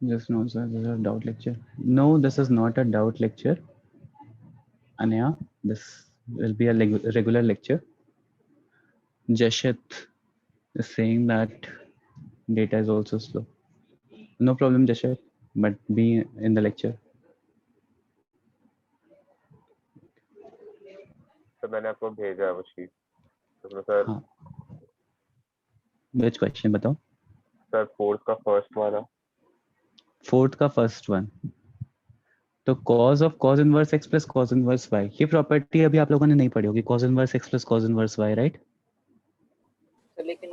Just no, sir. This is a doubt lecture. No, this is not a doubt lecture. Anaya, this will be a regular lecture. Jashit is saying that data is also slow. No problem, Jashit, but be in the lecture. तो मैंने आपको भेजा है वो sheet. तो sir हाँ, which question बताओ? Sir fourth का फर्स्ट वाला। फोर्थ का फर्स्ट वन, तो cos of cos inverse x plus cos inverse y, ये प्रॉपर्टी अभी आप लोगों ने नहीं पढ़ी होगी, cos inverse x plus cos inverse y, right?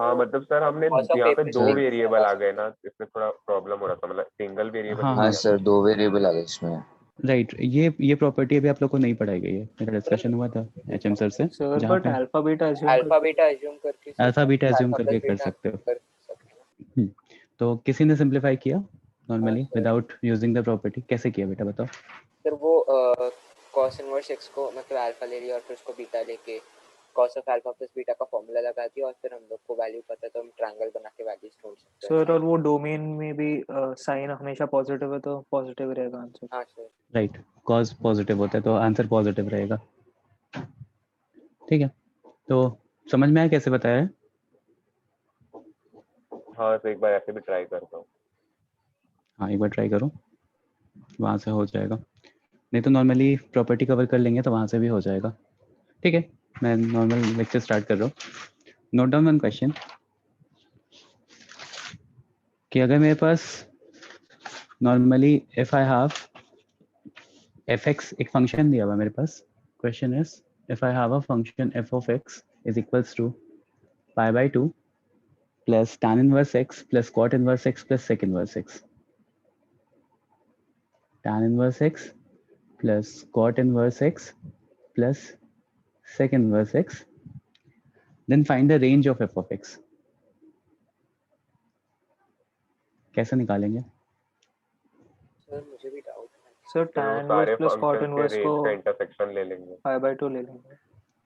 हाँ मतलब सर हमने यहाँ पे दो वेरिएबल आ गए ना, इसमें थोड़ा प्रॉब्लम हो रहा था, मतलब सिंगल वेरिएबल हाँ, नहीं हाँ दिया सर, था। 2 वेरिएबल आ गए इसमें। राइट, ये प्रॉपर्टी अभी आप लोग को नहीं पढ़ाई गई है। मेरा डिस्कशन हुआ था एचएम सर से, सर जहाँ बट पे अल्फा बीटा अज्यूम करके अल्फा बीटा एज्यूम करके कर सकते हो। तो किसी ने सिंप्लीफाई किया normally without using the property? कैसे किया बेटा बताओ? सर वो cos इनवर्स x को मतलब अल्फा ले लिया और फिर उसको बीटा लेके cos of alpha plus beta का फॉर्मूला लगा दिया और फिर हम लोग को वैल्यू पता तो हम ट्रायंगल बना के वैल्यूज ढूंढ सकते हैं। सर और वो डोमेन में भी साइन हमेशा पॉजिटिव है तो पॉजिटिव रहेगा आंसर। हाँ सर, राइट, कॉज पॉजिटिव होता है तो आंसर पॉजिटिव रहेगा। ठीक है, तो समझ में आया कैसे बताया है? हाँ तो एक बार ऐसे भी ट्राई करता हूँ। हाँ, एक बार ट्राई करो, वहाँ से हो जाएगा। नहीं तो नॉर्मली प्रॉपर्टी कवर कर लेंगे तो वहाँ से भी हो जाएगा। ठीक है, मैं नॉर्मल लेक्चर स्टार्ट कर रहा हूँ। नोट डाउन वन क्वेश्चन कि अगर मेरे पास normally if I have fx एक फंक्शन दिया हुआ मेरे पास, question is if I have a function f of x is equals to pi by 2 plus tan inverse x plus cot inverse x plus sec inverse x, tan inverse x plus cot inverse x plus sec inverse x, then find the range of f of x. कैसे निकालेंगे? Sir मुझे भी doubt है। Sir फिर वो tan सारे inverse plus cot function के inverse range को का इंटरसेक्शन ले लेंगे। पाई बाय 2 ले लेंगे।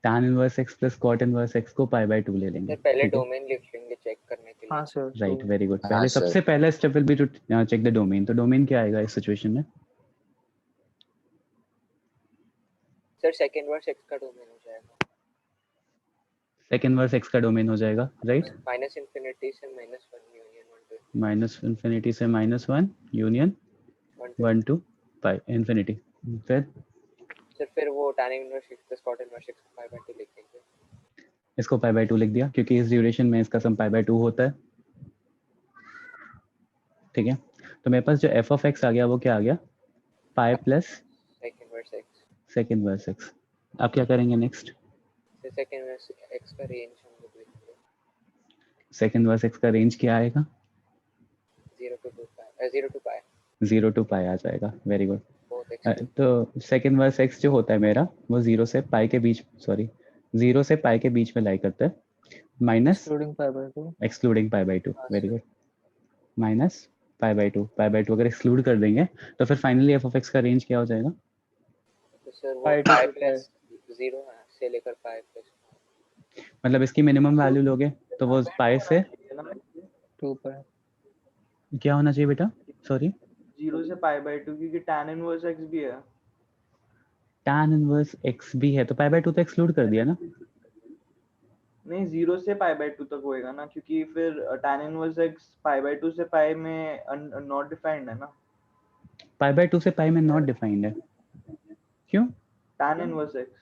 tan inverse x plus cot inverse x को pi by 2 ले लेंगे। सर पहले ठीक है, डोमेन लिख लेंगे चेक करने के लिए। हाँ सर। Right, very good. हाँ पहले सर। सबसे पहला step will be to check the domain. तो डोमेन क्या आएगा इस सिचुएशन में? सर sec इनवर्स x का डोमेन हो जाएगा sec इनवर्स x का डोमेन हो जाएगा, राइट? माइनस इन्फिनिटी से -1 यूनियन 1 to माइनस इन्फिनिटी से -1 यूनियन 1 to pi इन्फिनिटी। फिर सर फिर वो tan inverse x plus cot inverse x को पाई बाय 2 लिख देंगे। इसको पाई बाय 2 लिख दिया क्योंकि इस ड्यूरेशन में इसका सम पाई बाय 2 होता है। ठीक है, तो मेरे पास जो f of x आ गया वो क्या आ गया? Pi plus sec inverse x। sec inverse x। अब क्या करेंगे next? Sir sec inverse x का रेंज हम लोग लिखेंगे sec इनवर्स x का रेंज क्या आएगा? 0 to 2 pi 0 to pi 0 to pi आ जाएगा, वेरी गुड। both x तो sec इनवर्स x जो होता है मेरा वो 0 से पाई के बीच, सॉरी 0 से पाई के बीच में लाई करता है, minus excluding pi by 2। Excluding pi by 2, very good. Minus pi by 2, pi by 2 अगर एक्सक्लूड कर देंगे तो फिर फाइनली f of x का रेंज क्या हो जाएगा? तो सर वो Pi to pi 2 प्लस 0 से लेकर pi प्लस मतलब इसकी मिनिमम वैल्यू लोगे तो वो पाई से 2 पाई। क्या होना चाहिए बेटा? सॉरी, 0 से पाई बाय 2 क्योंकि tan इनवर्स x भी है। tan इनवर्स x भी है तो पाई बाय 2 तो एक्सक्लूड कर दिया ना? नहीं 0 से पाई बाय 2 तक होएगा ना, क्योंकि फिर tan inverse x pi by 2 से पाई में नॉट डिफाइंड है ना। पाई बाय 2 से पाई में नॉट डिफाइंड है, क्यों? tan inverse x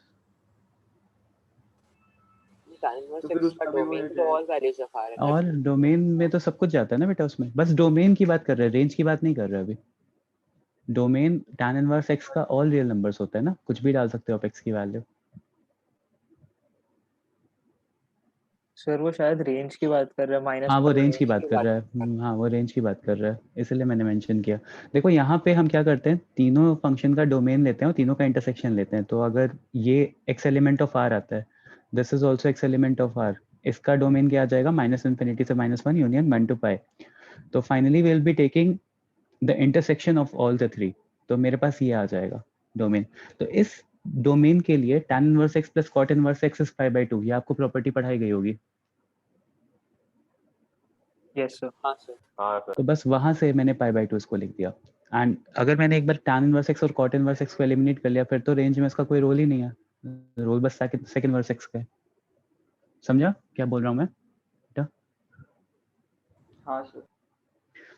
tan inverse तो फिर x का उसका भी डोमेन वही तो ऑल वैल्यूज ऑफ r है और डोमेन में तो सब कुछ जाता है ना बेटा उसमें, बस डोमेन की बात कर रहे हैं, रेंज की बात नहीं कर रहे अभी। डोमेन tan इनवर्स x का ऑल रियल नंबर्स होता है ना, कुछ भी डाल सकते हो आप x की वैल्यू। सर वो शायद रेंज की बात कर रहा है माइनस। हाँ वो रेंज की बात कर रहा है, हाँ वो रेंज की बात कर रहा है, इसलिए मैंने मेंशन किया। देखो यहाँ पे हम क्या करते हैं, तीनों फंक्शन का डोमेन लेते हैं और तीनों का इंटरसेक्शन लेते हैं। तो अगर ये x एलिमेंट ऑफ r आता है, this is also x element of r, इसका डोमेन क्या आ जाएगा? माइनस इन्फिनिटी से -1 यूनियन 1 to pi। तो finally we will be taking the intersection of all the three, तो मेरे पास ये आ जाएगा डोमेन। तो इस डोमेन के लिए tan inverse x plus cot inverse x is pi by 2, ये आपको प्रॉपर्टी पढ़ाई गई होगी। Yes sir. हाँ सर। हाँ सर। तो बस वहां से मैंने पाई बाई टू इसको लिख दिया। एंड अगर मैंने एक बार tan इनवर्स x और cot इनवर्स x को एलिमिनेट कर लिया फिर तो रेंज में इसका कोई रोल ही नहीं है, रोल बस सेकंड इनवर्स x का है। समझा क्या बोल रहा हूँ मैं? हाँ सर।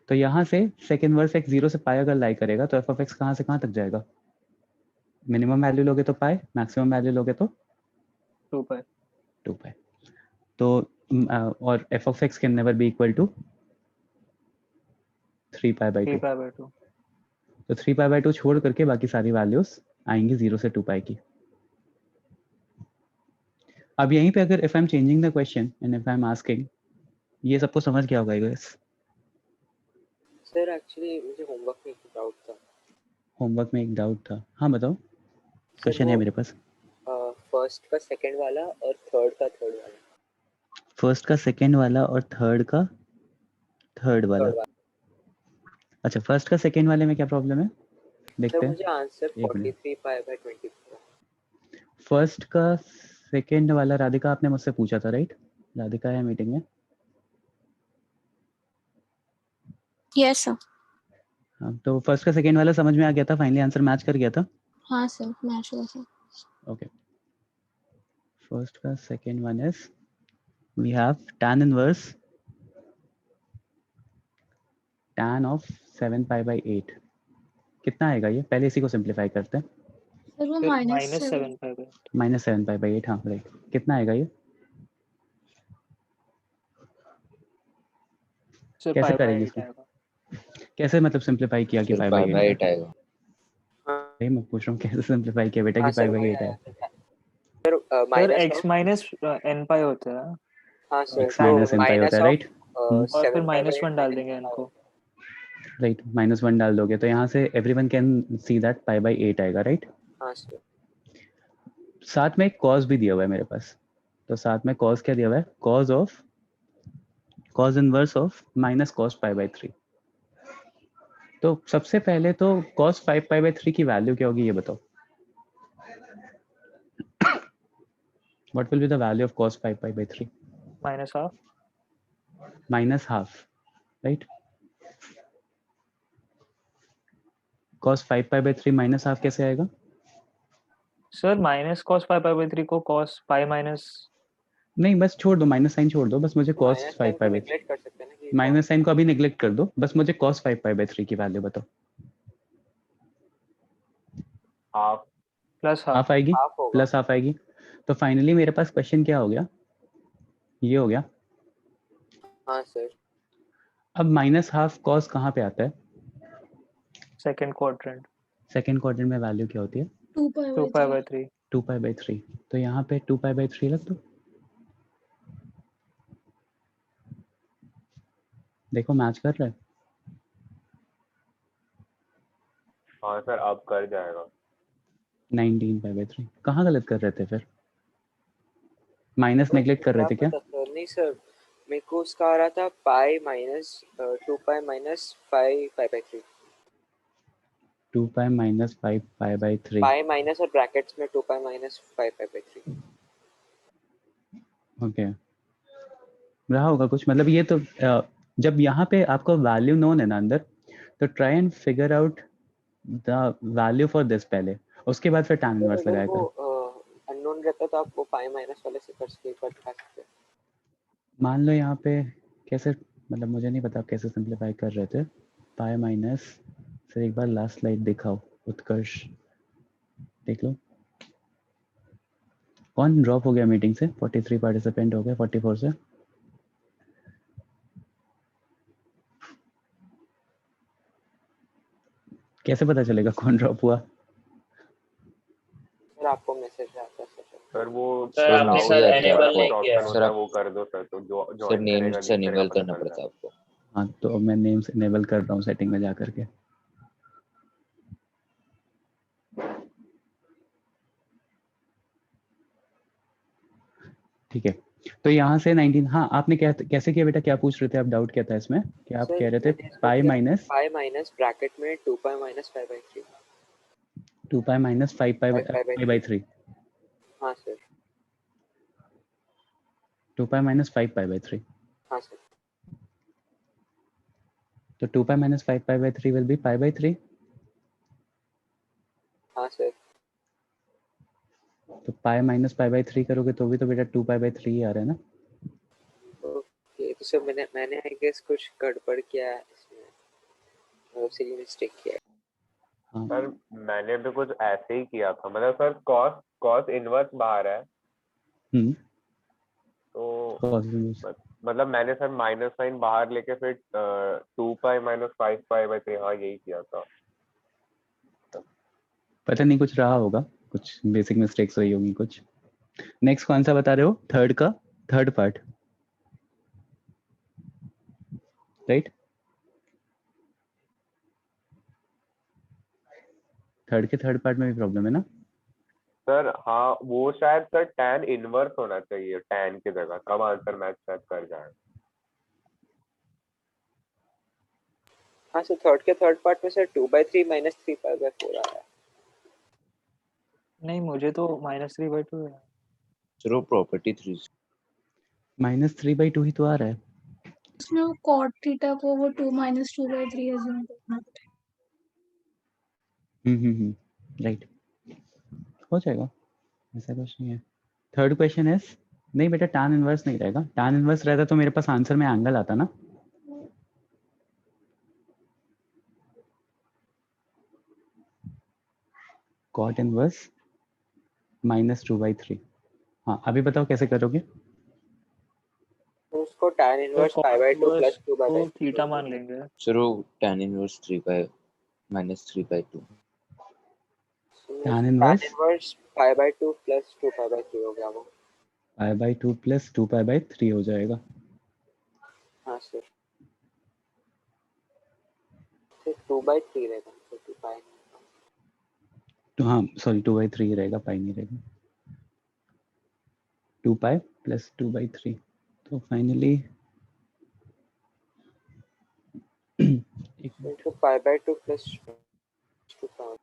तो यहाँ से सेकंड इनवर्स x 0 से पाई अगर लाई करेगा तो f ऑफ x कहाँ से कहाँ तक जाएगा? मिनिमम वैल्यू लोगे तो पाई, मैक्सिमम वैल्यू लोगे तो 2 पाई। 2 पाई। तो और f of x can never be equal to 3 pi by 3 2। Pi by 2। तो 3 पाई बाई 2 छोड़ करके बाकी सारी वैल्यूज आएंगी 0 से 2 पाई की। अब यहीं पे अगर if I am changing the question and if I am asking, ये सबको समझ गया होगा गाइस? सर एक्चुअली मुझे होमवर्क में एक डाउट था। होमवर्क में एक डाउट था, हाँ बताओ। क्वेश्चन है मेरे पास। फर्स्ट का सेकंड वाला और थर्ड का थर्ड वाला। फर्स्ट का सेकंड वाला और थर्ड का थर्ड वाला। अच्छा, फर्स्ट का सेकंड वाले में क्या प्रॉब्लम है देखते सर हैं। मुझे आंसर एक मिनट। 43 pi by 24। फर्स्ट का सेकंड वाला राधिका आपने मुझसे पूछा था, राइट? राधिका है मीटिंग में? Yes sir. हाँ, तो फर्स्ट का सेकंड वाला समझ में आ गया था, फाइनली आंसर मैच कर गया था। हाँ सर, मैच हुआ सर। ओके, फर्स्ट का second one is we have tan inverse tan of 7 pi by 8। कितना आएगा ये? पहले इसी को सिंप्लीफाई करते हैं। सर वो फिर -7 -7 पाई बाई 8। -7 पाई बाई 8, हाँ राइट। कितना आएगा ये? सर कैसे पाई बाई करेंगे 8 इसको? आएगा। कैसे मतलब सिंप्लीफाई किया कि पाई बाई 8 आएगा। मैं पूछ रहा हूँ कैसे सिंप्लीफाई किया बेटा कि पाई बाई 8 है? Sir sir x minus n पाई होता है। हाँ सर, x माइनस n पाई होता है, राइट? और फिर -1 डाल देंगे n को। राइट, -1 डाल दोगे तो यहाँ से everyone can see that pi by 8 आएगा, राइट? हाँ सर। साथ में एक कॉस भी दिया हुआ है मेरे पास, तो साथ में कॉस क्या दिया हुआ है? Cos inverse of minus cos pi by 3। तो सबसे पहले तो कॉस 5 पाई बाई 3 की वैल्यू क्या होगी ये बताओ। What will be the value of cos 5 pi by 3? -half। Minus half, right? Cos 5 pi by 3 minus half कैसे आएगा? Sir minus cos pi by 3 को cos पाई माइनस। नहीं, बस छोड़ दो, माइनस साइन छोड़ दो, बस मुझे कॉस 5 पाई बाई 3, नेगलेक्ट कर सकते हैं ना कि माइनस साइन को अभी नेग्लेक्ट कर दो, बस मुझे cos 5 पाई बाई 3 की वैल्यू बताओ। हाफ। Plus half. हाफ आएगी, हाफ होगा। प्लस हाफ आएगी। तो फाइनली मेरे पास क्वेश्चन क्या हो गया? ये हो गया। हाँ सर। अब माइनस हाफ कॉस कहाँ पे आता है? Second quadrant. सेकंड क्वाड्रेंट में वैल्यू क्या होती है? 2 2 पाई बाई 3। 2 pi by 3। तो यहाँ पे 2 पाई बाई 3 रख दो। देखो मैच कर रहा है। हाँ सर, अब कर जाएगा। 19 पाई बाई 3। कहाँ गलत कर रहे थे फिर? माइनस नेग्लेक्ट कर रहे थे क्या? नहीं सर, मेरे को उसका आ रहा था pi minus 2 pi minus 5 pi by 3। 2 pi minus 5 pi by 3। Pi minus और ब्रैकेट्स में 2 pi minus 5 pi by 3। Okay, रहा होगा कुछ, मतलब ये तो जब यहाँ पे आपको वैल्यू नोन है ना अंदर, तो try and figure out the value for this पहले, उसके बाद फिर tan इनवर्स लगाया करो। अननोन रहता तो आप वो पाई माइनस वाले से कर सकते हैं। मान लो यहाँ पे कैसे, मतलब मुझे नहीं पता आप कैसे सिंप्लीफाई कर रहे थे। पाई माइनस, फिर एक बार लास्ट स्लाइड दिखाओ उत्कर्ष, देख लो। कौन ड्रॉप हो गया मीटिंग से? 43 पार्टिसिपेंट हो गए 44 से। कैसे पता चलेगा कौन ड्रॉप हुआ? सर आपको मैसेज आता है सर वो सर आपने सर enable नहीं किया सर, वो कर दो सर, तो जो सर नेम से enable करना पड़ता है आपको। हाँ, तो मैं नेम से इनेबल कर रहा हूँ सेटिंग में जा करके। ठीक है, तो यहाँ से 19, हाँ आपने क्या कैसे किया बेटा? क्या पूछ रहे थे आप? डाउट क्या था इसमें कि आप कह रहे थे पाई माइनस ब्रैकेट में 2 pi minus 5 by 3। 2 pi minus 5 pi by 3। हाँ sir. 2 pi minus 5 pi by 3। हाँ सर। तो 2 pi minus 5 pi by 3 will be pi by 3. हाँ सर। तो pi minus pi by 3 करोगे तो भी तो बेटा 2 pi by 3 ही आ रहा है ना. ओके तो सर मैंने आई गेस कुछ गड़बड़ किया है इसमें, सिली मिस्टेक किया है। हाँ सर मैंने भी कुछ ऐसे ही किया था, मतलब सर cos इनवर्स बाहर है तो cos inverse. मतलब मैंने सर माइनस साइन बाहर लेके फिर 2 पाई माइनस 5 पाई बाई 3, हाँ यही किया था। पता नहीं कुछ रहा होगा, कुछ बेसिक मिस्टेक्स हुई होंगी कुछ. नेक्स्ट कौन सा बता रहे हो? Third part right. Third part में भी प्रॉब्लम है ना सर? हाँ वो शायद सर tan इनवर्स होना चाहिए, tan की जगह, कब आंसर मैच शायद कर जाए। हाँ सर थर्ड पार्ट में सर 2/3 माइनस 3/4 आ रहा है। नहीं मुझे तो -3/2 है। चलो प्रॉपर्टी 3 -3/2 ही तो आ रहा है. उसमें वो cot थीटा को वो 2 minus 2/3 assume करना पड़ेगा. राइट, हो जाएगा, ऐसा कुछ नहीं है. थर्ड क्वेश्चन है, नहीं बेटा tan इनवर्स नहीं रहेगा. tan इनवर्स रहता तो मेरे पास आंसर में एंगल आता ना. cot inverse -2/3. हाँ अभी बताओ कैसे करोगे. तो उसको tan इनवर्स π/2 प्लस 2/3 थीटा मान लेंगे। चलो tan इनवर्स 3 by -3/2. tan इनवर्स π/2 प्लस 2π/3 हो गया वो। π/2 प्लस 2π/3 हो जाएगा. हाँ सर तो 2/3 रहेगा, तो 2π तो हाँ सॉरी 2/3 रहेगा, पाई नहीं रहेगा. 2π प्लस 2/3. तो फाइनली तो π/2 प्लस 2π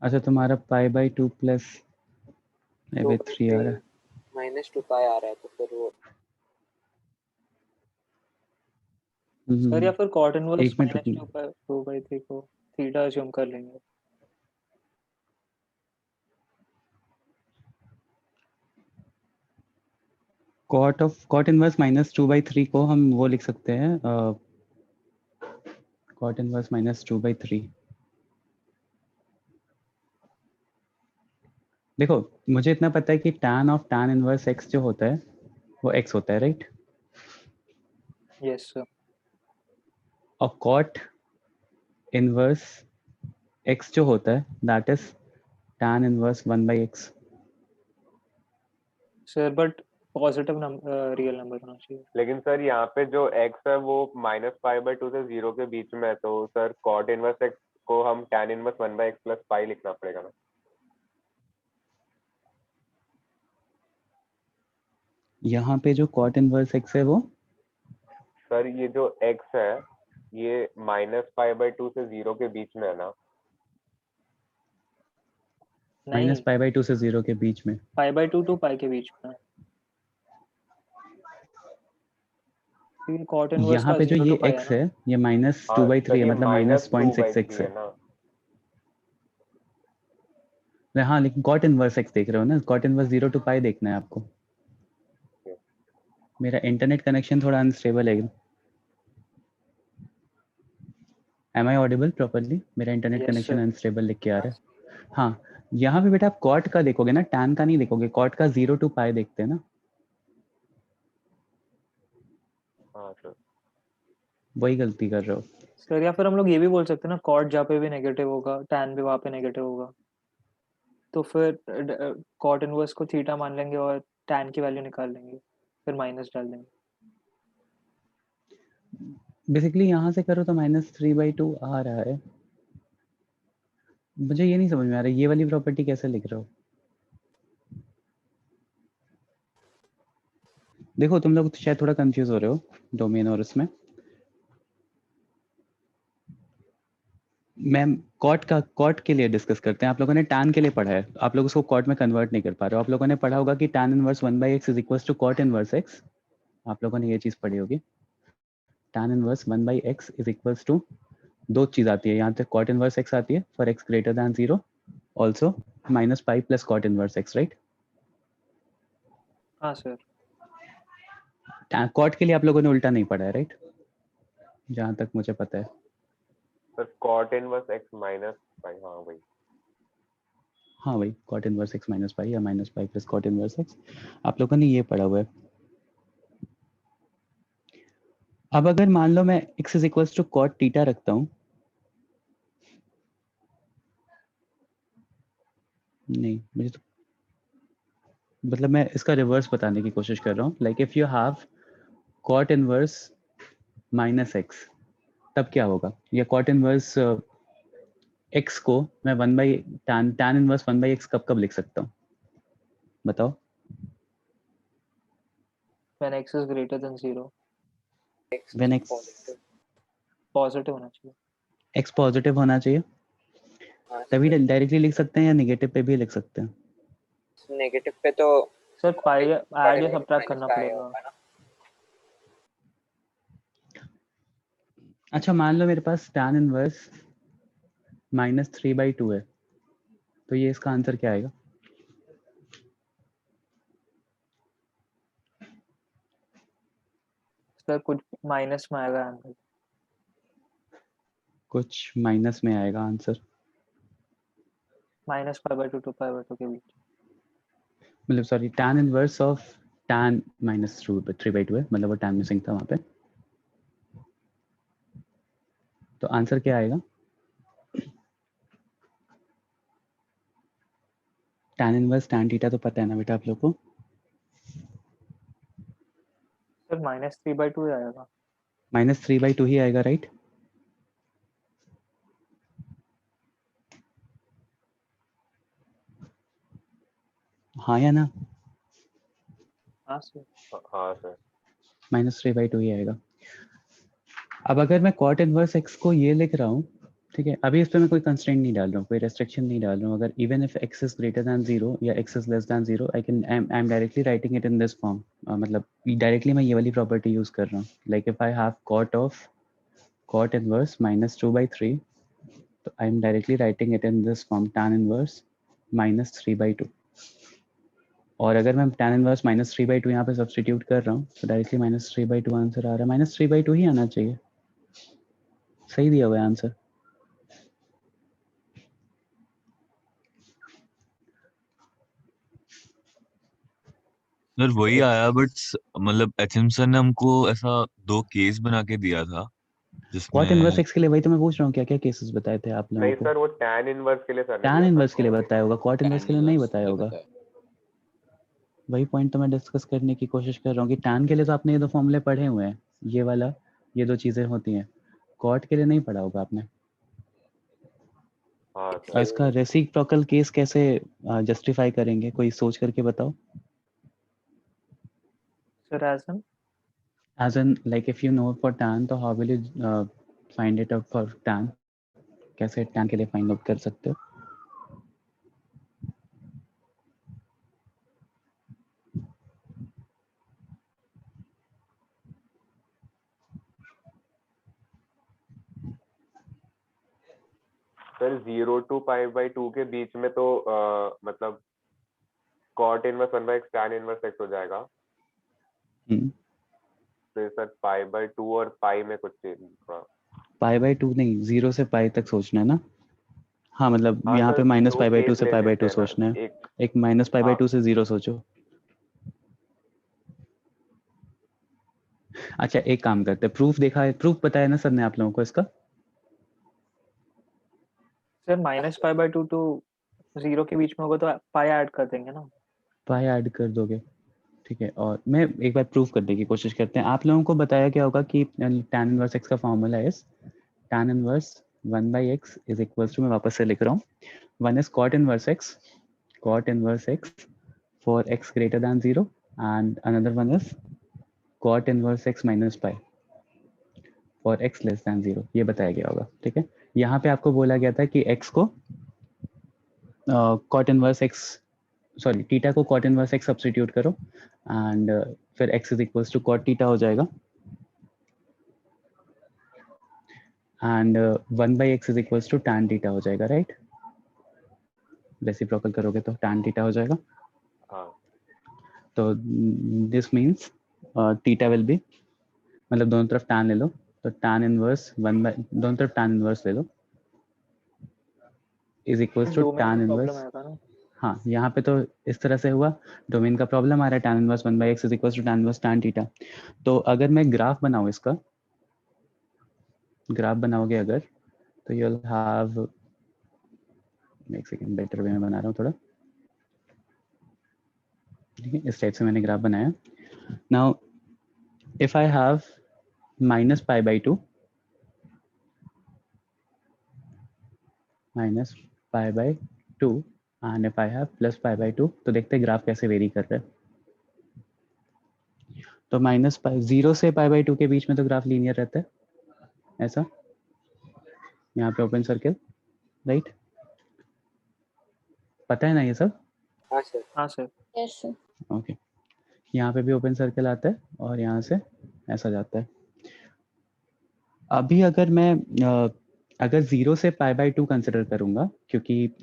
अच्छा तुम्हारा π/2 प्लस 3 आ रहा है. माइनस 2π आ रहा है, तो फिर वो सर या फिर cot इनवर्स एक मिनट रुकिए. -2/3 को थीटा अज्यूम कर लेंगे. cot इनवर्स -2/3 को हम वो लिख सकते हैं cot इनवर्स -2/3. देखो मुझे इतना पता है कि tan इनवर्स x जो होता है वो x होता है राइट. Yes sir. और cot इनवर्स x जो होता है that is tan inverse 1/x. Sir but positive real number होना चाहिए. लेकिन सर यहाँ पे जो x है वो -π/2 से 0 के बीच में है, तो सर cot इनवर्स x को हम tan inverse 1/x plus pi लिखना पड़ेगा ना. यहाँ पे जो cot इनवर्स x है वो सर ये जो x है ये -π/2 से 0 के बीच में है ना. नहीं -π/2 से 0 के बीच में. π/2 to π के बीच में. cot इनवर्स यहाँ का पे जो 0 ये to π x है ये -2/3 है, मतलब -0.66 है. हाँ लेकिन cot इनवर्स x देख रहे हो ना, cot इनवर्स 0 to π देखना है आपको. मेरा इंटरनेट कनेक्शन थोड़ा अनस्टेबल है. Am I audible properly? मेरा इंटरनेट कनेक्शन अनस्टेबल लिख के आ रहा है. हाँ यहाँ पे बेटा आप cot का देखोगे ना, tan का नहीं देखोगे. cot का 0 to π देखते हैं ना. हाँ सर वही गलती कर रहे हो सर. या फिर हम लोग ये भी बोल सकते हैं ना cot जहाँ पे भी नेगेटिव होगा tan भी वहाँ पे नेगेटिव होगा, तो फिर cot इनवर्स को थीटा मान लेंगे और tan की वैल्यू निकाल लेंगे, फिर माइनस डाल देंगे. बेसिकली यहाँ से करो तो -3/2 आ रहा है. मुझे ये नहीं समझ में आ रहा ये वाली प्रॉपर्टी कैसे लिख रहे हो. देखो तुम लोग शायद थोड़ा कंफ्यूज हो रहे हो डोमेन और उसमें. मैम कॉट के लिए डिस्कस करते हैं. आप लोगों ने tan के लिए पढ़ा है, आप लोग उसको कॉट में कन्वर्ट नहीं कर पा रहे हो. आप लोगों ने पढ़ा होगा कि tan inverse 1/x is equal to cot inverse x. आप लोगों ने ये चीज पढ़ी होगी. tan inverse 1/x is equals to, दो चीज आती है यहाँ पे, cot इनवर्स x आती है for x greater than 0, also minus pi plus cot inverse x, right? हाँ सर। cot के लिए आप लोगों ने उल्टा नहीं पढ़ा है, राइट? जहाँ तक मुझे पता है। Sir cot inverse x minus pi, हाँ वही। हाँ भाई, cot inverse x minus pi या minus pi plus cot inverse x, आप लोगों ने ये पढ़ा हुआ है। अब अगर मान लो मैं x is equals to cot theta रखता हूँ, नहीं मुझे तो मतलब मैं इसका रिवर्स बताने की कोशिश कर रहा हूँ, like if you have cot inverse minus x, तब क्या होगा? या cot इनवर्स x को मैं 1/tan इनवर्स 1/x कब लिख सकता हूँ, बताओ? When x is greater than 0, When x positive होना चाहिए। x पॉजिटिव होना चाहिए, हाँ तभी सर, डायरेक्टली लिख सकते हैं या नेगेटिव पे भी लिख सकते हैं? नेगेटिव पे तो सर पाई ऐड या पड़ेगा, सब्ट्रैक्ट माइनस करना का आया पड़ेगा। होगा ना। अच्छा मान लो मेरे पास tan इनवर्स -3/2 है, तो ये इसका आंसर क्या आएगा? सर कुछ माइनस में आएगा आंसर। कुछ माइनस में आएगा आंसर, -π/2 to π/2 के बीच। मतलब sorry, tan inverse of tan -3/2 है, मतलब वो tan मिसिंग था वहां पे, तो आंसर क्या आएगा? tan इनवर्स tan थीटा तो पता है ना बेटा आप लोग को? सर -3/2 ही आएगा। -3/2 ही आएगा, राइट? हाँ या ना? हाँ सर। हाँ सर। -3/2 ही आएगा। अब अगर मैं cot इनवर्स x को ये लिख रहा हूँ, ठीक है, अभी इस पे मैं कोई कंस्ट्रेंट नहीं डाल रहा हूँ, कोई रेस्ट्रिक्शन नहीं डाल रहा हूँ, अगर even if x is greater than 0 या x is less than 0, I am directly writing it in this form, मतलब डायरेक्टली मैं ये वाली प्रॉपर्टी यूज कर रहा हूँ, like if I have cot inverse -2/3, तो I am directly writing it in this form tan inverse -3/2, और अगर मैं tan इनवर्स -3/2 यहाँ पे सब्स्टिट्यूट कर रहा हूँ, तो डायरेक्टली -3/2 आंसर आ रहा है, -3/2 ही आना चाहिए, सही दिया हुआ है आंसर। सर वही आया, बट मतलब एचएम सर ने हमको ऐसा 2 केस बना के दिया था जिसमें cot इनवर्स x के लिए वही तो मैं पूछ रहा हूँ, क्या क्या केसेस बताए थे आप लोगों नहीं को? सर, वो tan इनवर्स के लिए सर ने tan दिया था। इनवर्स के लिए बताया होगा, cot इनवर्स tan के लिए नहीं inverse बताया नहीं होगा। बताया। वही पॉइंट तो मैं डिस्कस करने की कोशिश कर रहा हूँ कि tan के लिए तो आपने ये दो फॉर्मूले पढ़े हुए हैं, ये वाला, ये दो चीजें होती हैं, cot के लिए नहीं पढ़ा होगा आपने। हाँ और सर। इसका रेसिप्रोकल केस कैसे जस्टिफाई करेंगे, कोई सोच करके बताओ? Sir As in, like if you know for tan, तो how will you find it out for tan? कैसे tan के लिए फाइंड आउट कर सकते हो? सर 0 to π/2 के बीच में तो मतलब cot inverse 1/x tan inverse x हो जाएगा। फिर सर π/2 और पाई में कुछ चेंज थोड़ा। π/2 नहीं, 0 से पाई तक सोचना है ना? हाँ मतलब हाँ यहाँ सर, पे दो -π/2 केस से ले π/2 लेते हैं ना, सोचना है, एक एक -π/2 से 0 सोचो। अच्छा एक काम करते हैं, प्रूफ देखा है, प्रूफ बताया ना सर ने आप लोगों को इसका? सर -π/2 to 0 के बीच में होगा तो पाई ऐड कर देंगे ना। पाई ऐड कर दोगे, ठीक है, और मैं एक बार प्रूफ करने की कोशिश करते हैं। आप लोगों को बताया क्या होगा कि tan इनवर्स x का फॉर्मूला है tan inverse 1/x is equals to, मैं वापस से लिख रहा हूँ, 1 is cot inverse x for x greater than 0 and another one is cot inverse x minus pi for x less than 0, ये बताया गया होगा, ठीक है। यहाँ पे आपको बोला गया था कि x को cot inverse x, sorry theta को cot inverse x सब्स्टिट्यूट करो एंड फिर x is equals to cot theta हो जाएगा, and 1/x is equals to tan theta हो जाएगा, राइट? रेसिप्रोकल करोगे तो tan थीटा हो जाएगा. हाँ तो this means theta will be, मतलब दोनों तरफ tan ले लो, तो tan इनवर्स 1 दोनों तरफ tan इनवर्स ले लो is equals to domain tan में प्रॉब्लम इनवर्स. आएगा ना. हाँ, यहाँ पे तो इस तरह से हुआ, डोमेन का प्रॉब्लम आ रहा है, tan inverse 1/x is equals to tan inverse tan theta. तो अगर मैं ग्राफ बनाऊँ, इसका ग्राफ बनाओगे अगर, तो यू विल हैव, एक सेकंड, बेटर वे में बना रहा हूँ थोड़ा, ठीक है? इस टाइप से मैंने ग्राफ बनाया. Now if I have -π/2 -π/2 and if I have +π/2, तो देखते हैं ग्राफ कैसे वेरी कर रहा है. तो -0 से π/2 के बीच में तो ग्राफ लीनियर रहता है, ऐसा. यहाँ पे ओपन सर्कल, राइट? पता है ना ये सब? हाँ सर. हाँ सर. Yes sir. ओके. यहाँ पे भी ओपन सर्कल आता है और यहाँ से ऐसा जाता है. अभी अगर मैं अगर 0 से π/2 कंसिडर करूँगा, क्योंकि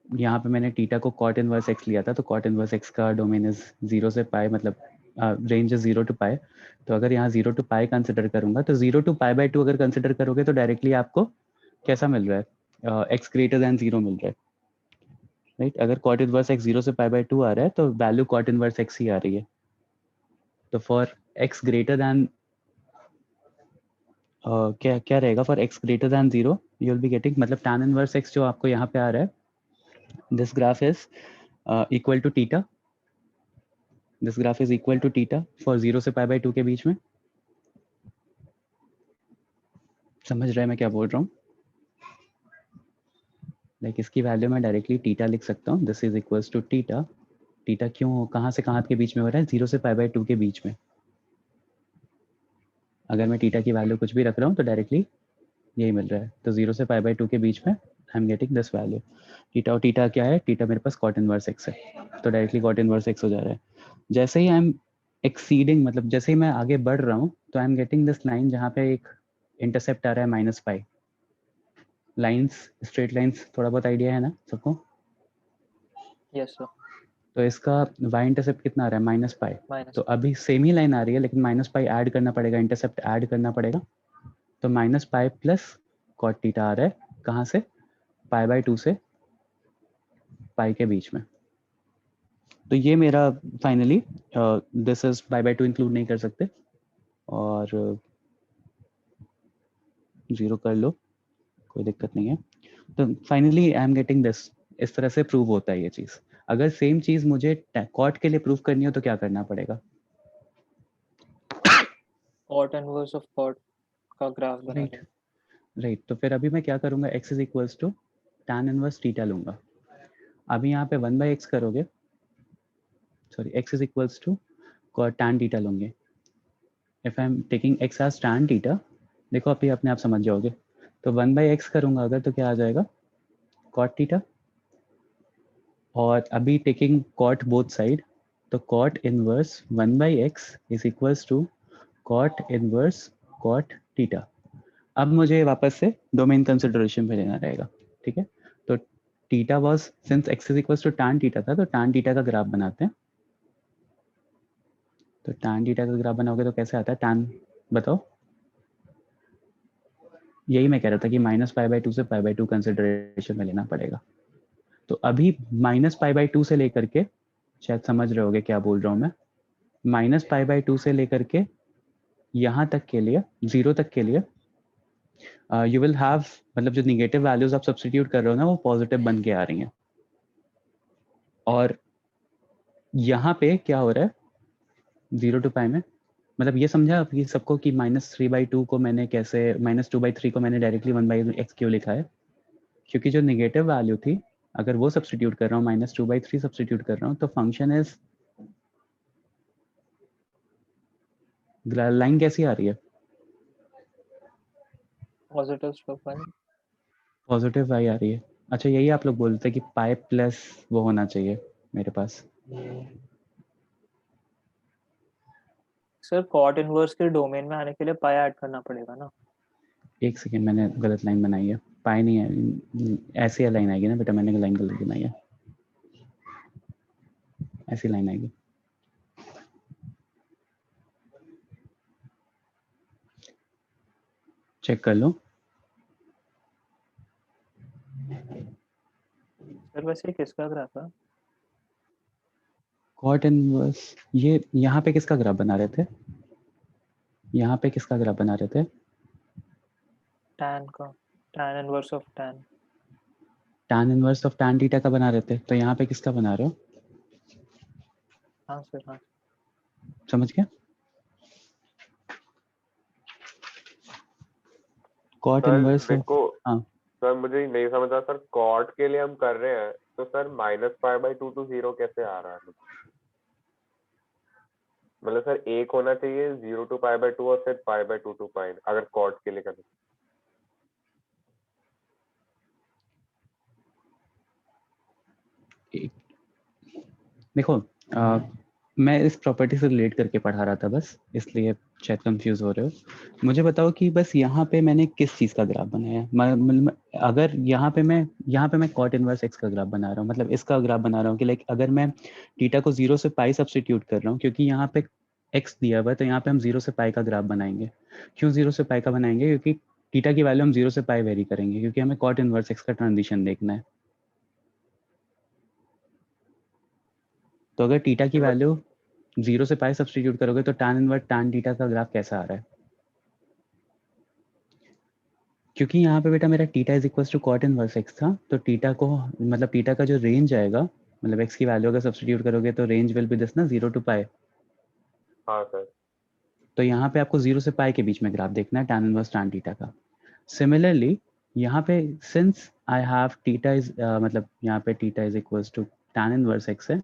यहाँ पे मैंने थीटा को cot इनवर्स x लिया था, तो cot इनवर्स x का डोमेन इज 0 से π, मतलब रेंज इज 0 to π. तो अगर यहाँ 0 to π कंसिडर करूँगा, तो 0 to π/2 अगर कंसिडर करोगे तो डायरेक्टली आपको कैसा मिल रहा है? x ग्रेटर दैन 0 मिल रहा है, राइट? अगर cot इनवर्स x 0 से π/2 आ रहा है, तो वैल्यू cot इनवर्स x ही आ रही है. तो फॉर x ग्रेटर दैन क्या क्या रहेगा? For x greater than 0 you will be getting, मतलब tan इनवर्स x जो आपको यहाँ पे आ रहा है, this graph is equal to theta. This graph is equal to theta for 0 से π/2 के बीच में. समझ रहे हैं मैं क्या बोल रहा हूँ? लाइक इसकी वैल्यू मैं डायरेक्टली थीटा लिख सकता हूँ. This is equals to theta. Theta क्यों, कहाँ से कहाँ के बीच में हो रहा है? 0 से π/2 के बीच में. अगर मैं थीटा की वैल्यू कुछ भी रख रहा हूँ तो डायरेक्टली यही मिल रहा है. तो 0 से π/2 के बीच में I am getting this value theta. और थीटा क्या है? थीटा मेरे पास cot इनवर्स x है, तो डायरेक्टली cot इनवर्स x हो जा रहा है. जैसे ही आई एम एक्सीडिंग, मतलब जैसे ही मैं आगे बढ़ रहा हूँ, तो I am getting this line जहाँ पे एक इंटरसेप्ट आ रहा है -π. लाइंस, स्ट्रेट लाइंस थोड़ा बहुत आइडिया है ना सबको? Yes sir. तो इसका y इंटरसेप्ट कितना आ रहा है? -π. माइनस. तो अभी सेम ही लाइन आ रही है, लेकिन -π ऐड करना पड़ेगा, इंटरसेप्ट ऐड करना पड़ेगा. तो -π प्लस cot थीटा आ रहा है, कहाँ से? π/2 से π के बीच में. तो ये मेरा फाइनली, दिस इज π/2 इंक्लूड नहीं कर सकते, और 0 कर लो, कोई दिक्कत नहीं है. तो finally I am getting this. इस तरह से प्रूव होता है ये चीज. अगर सेम चीज मुझे कॉट के लिए प्रूव करनी हो तो क्या करना पड़ेगा? cot इनवर्स ऑफ cot का ग्राफ बना राइट, लेंगे. राइट. तो फिर अभी मैं क्या करूंगा? x is equals to tan inverse theta लूंगा. अभी यहाँ पे 1/x करोगे, sorry, x is equals to tan theta लूंगे. If I am taking x as tan theta, देखो अभी अपने आप समझ जाओगे. तो 1/x करूंगा अगर, तो क्या आ जाएगा? cot theta. और अभी टेकिंग cot बोथ साइड, तो cot inverse 1/x is equals to cot inverse cot theta. अब मुझे वापस से डोमेन कंसिडरेशन में लेना रहेगा, ठीक है? तो theta was, since x is equals to tan theta था, तो tan थीटा का ग्राफ बनाते हैं. तो tan थीटा का ग्राफ बनाओगे तो कैसे आता है? tan, बताओ. यही मैं कह रहा था कि -π/2 से π/2 कंसिडरेशन में लेना पड़ेगा. तो अभी -π/2 से लेकर के, शायद समझ रहे होगे क्या बोल रहा हूँ मैं, -π/2 से लेकर के यहाँ तक के लिए, 0 तक के लिए, यू विल हैव, मतलब जो निगेटिव वैल्यूज आप सब्स्टिट्यूट कर रहे हो ना, वो पॉजिटिव बन के आ रही हैं. और यहाँ पे क्या हो रहा है 0 to π में? मतलब ये समझा आपकी सबको कि -3/2 को मैंने कैसे, -2/3 को मैंने डायरेक्टली 1/x क्यों लिखा है? क्योंकि जो निगेटिव वैल्यू थी, अगर वो सब्स्टिट्यूट कर रहा हूँ, -2/3 सब्स्टिट्यूट कर रहा हूँ, तो फंक्शन इज, लाइन कैसी आ रही है? Positive slope 1. पॉजिटिव y आ रही है. अच्छा, यही आप लोग बोलते हैं कि पाई प्लस वो होना चाहिए मेरे पास. सर cot इनवर्स के डोमेन में आने के लिए पाई ऐड करना पड़ेगा ना. एक सेकेंड, मैंने गलत लाइन बनाई है, पाई नहीं है, ऐसी लाइन आएगी ना बेटा, मैंने लाइन गलत बनाई है, ऐसी लाइन आएगी। चेक कर लो। सर वैसे किसका ग्राफ है? कॉट इनवर्स, ये यहाँ पे किसका ग्राफ बना रहे थे? यहाँ पे किसका ग्राफ बना रहे थे? टैन का, tan inverse of tan. Tan inverse of tan theta का बना रहे थे, तो यहाँ पे किसका बना रहे हो? हाँ सर, हाँ। समझ गया? कॉट सर इनवर्स मेरे को हाँ सर मुझे नहीं समझा सर, कॉट के लिए हम कर रहे हैं तो सर -π/2 to 0 कैसे आ रहा है? मतलब सर एक होना चाहिए 0 to π/2 और फिर π/2 to π, अगर कॉट के लिए करें। देखो, मैं इस प्रॉपर्टी से रिलेट करके पढ़ा रहा था बस, इसलिए शायद कंफ्यूज हो रहे हो। मुझे बताओ कि बस यहाँ पे मैंने किस चीज़ का ग्राफ बनाया है। अगर यहाँ पे मैं कॉट इनवर्स एक्स का ग्राफ बना रहा हूँ, मतलब इसका ग्राफ बना रहा हूँ कि लाइक अगर मैं थीटा को 0 से पाई सब्स्टिट्यूट कर रहा हूँ, क्योंकि यहाँ पे एक्स दिया हुआ है, तो यहाँ पे हम 0 से पाई का ग्राफ बनाएंगे। क्यों 0 से पाई का बनाएंगे? क्योंकि थीटा की वैल्यू हम 0 से पाई वेरी करेंगे, क्योंकि हमें कॉट इनवर्स एक्स का ट्रांजिशन देखना है। तो अगर थीटा की वैल्यू 0 से पाई सब्स्टिट्यूट करोगे तो tan इनवर्स tan थीटा का ग्राफ कैसा आ रहा है? क्योंकि यहाँ पे बेटा मेरा theta is equal to cot inverse x था, तो थीटा को मतलब थीटा का जो रेंज आएगा, मतलब एक्स की वैल्यू अगर सब्स्टिट्यूट करोगे तो रेंज विल बी दिस ना, 0 to पाई। हाँ सर। तो यहाँ पे आपको 0 से पाई के बीच में ग्राफ देखना है tan इनवर्स tan थीटा का। सिमिलरली यहाँ पे since I have theta is मतलब यहाँ पे theta is equal to tan inverse x है,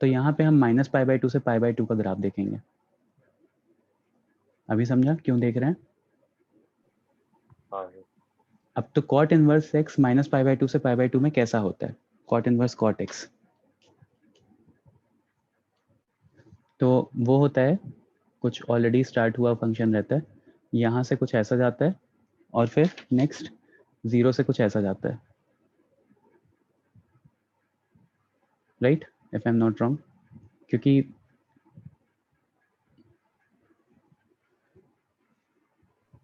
तो यहाँ पे हम -π/2 से π/2 का ग्राफ देखेंगे। अभी समझा क्यों देख रहे हैं? हाँ अब तो कॉट इनवर्स एक्स -π/2 से π/2 में कैसा होता है? कॉट इनवर्स कॉट एक्स, तो वो होता है कुछ ऑलरेडी स्टार्ट हुआ फंक्शन रहता है, यहाँ से कुछ ऐसा जाता है और फिर नेक्स्ट 0 से कुछ ऐसा जाता है, right? If I am not wrong, क्योंकि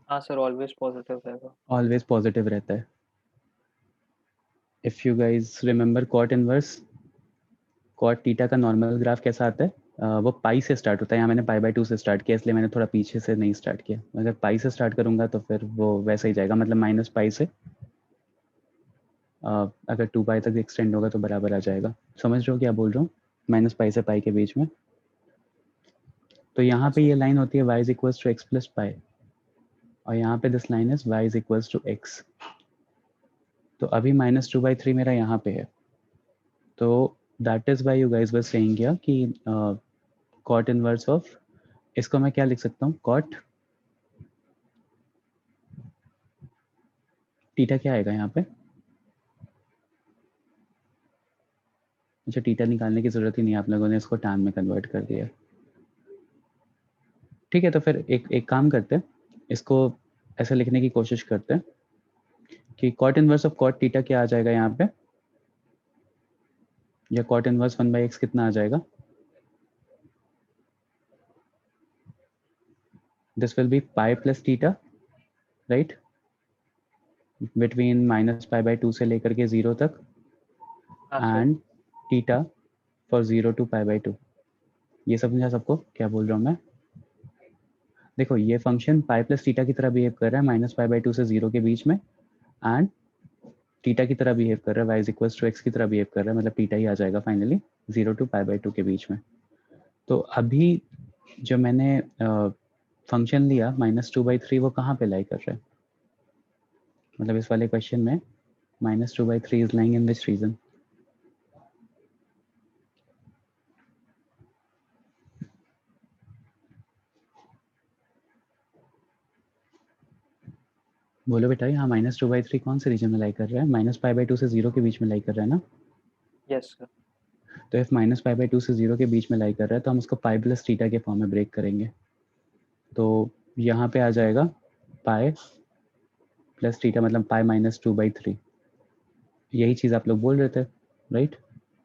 हाँ सर, ऑलवेज पॉजिटिव रहेगा। ऑलवेज पॉजिटिव रहता है। If you guys remember cot inverse cot theta का नॉर्मल ग्राफ कैसा आता है? वो पाई से स्टार्ट होता है। यहाँ मैंने π/2 से स्टार्ट किया, इसलिए मैंने थोड़ा पीछे से नहीं स्टार्ट किया। अगर पाई से स्टार्ट करूंगा तो फिर वो वैसा ही जाएगा, मतलब -π से अगर 2 पाई तक एक्सटेंड होगा तो बराबर आ जाएगा। समझ रहे हो क्या बोल रहा हूँ? -π से पाई के बीच में। तो यहाँ पे ये लाइन होती है y is equal to x plus pi, और यहाँ पे this line is y is equal to x. तो अभी -2/3 मेरा यहाँ पे है, तो that is why you guys were saying क्या कि कॉट इनवर्स ऑफ, इसको मैं क्या लिख सकता हूँ? कॉट थीटा क्या आएगा यहाँ पे? अच्छा, थीटा निकालने की जरूरत ही नहीं, आप लोगों ने इसको tan में कन्वर्ट कर दिया। ठीक है, तो फिर एक काम करते हैं, इसको ऐसे लिखने की कोशिश करते हैं कि cot inverse of cot theta क्या आ जाएगा यहाँ पे, या कॉट इनवर्स 1/x कितना आ जाएगा? This will be pi plus theta, right, between -π/2 से लेकर के 0 तक, एंड थीटा फॉर 0 to π/2। ये समझा सबको क्या बोल रहा हूँ मैं? देखो ये फंक्शन पाई प्लस थीटा की तरह बिहेव कर रहा है -π/2 से 0 के बीच में, एंड थीटा की तरह बिहेव कर रहा है, y is equal to x की तरह बिहेव कर रहा है, मतलब थीटा ही आ जाएगा फाइनली 0 to π/2 के बीच में। तो अभी जो मैंने फंक्शन लिया -2/3, वो कहाँ पे लाई कर रहा है? मतलब इस वाले क्वेश्चन में -2/3 is lying in which region? बोलो बेटा, यहाँ -2/3 कौन से रीजन में लाई कर रहा है? -π/2 से 0 के बीच में लाई कर रहा है ना? Yes sir. तो इफ -π/2 से 0 के बीच में लाई कर रहा है तो हम उसको पाई प्लस थीटा के फॉर्म में ब्रेक करेंगे। तो यहाँ पे आ जाएगा पाई प्लस थीटा मतलब पाई माइनस 2/3, यही चीज़ आप लोग बोल रहे थे राइट,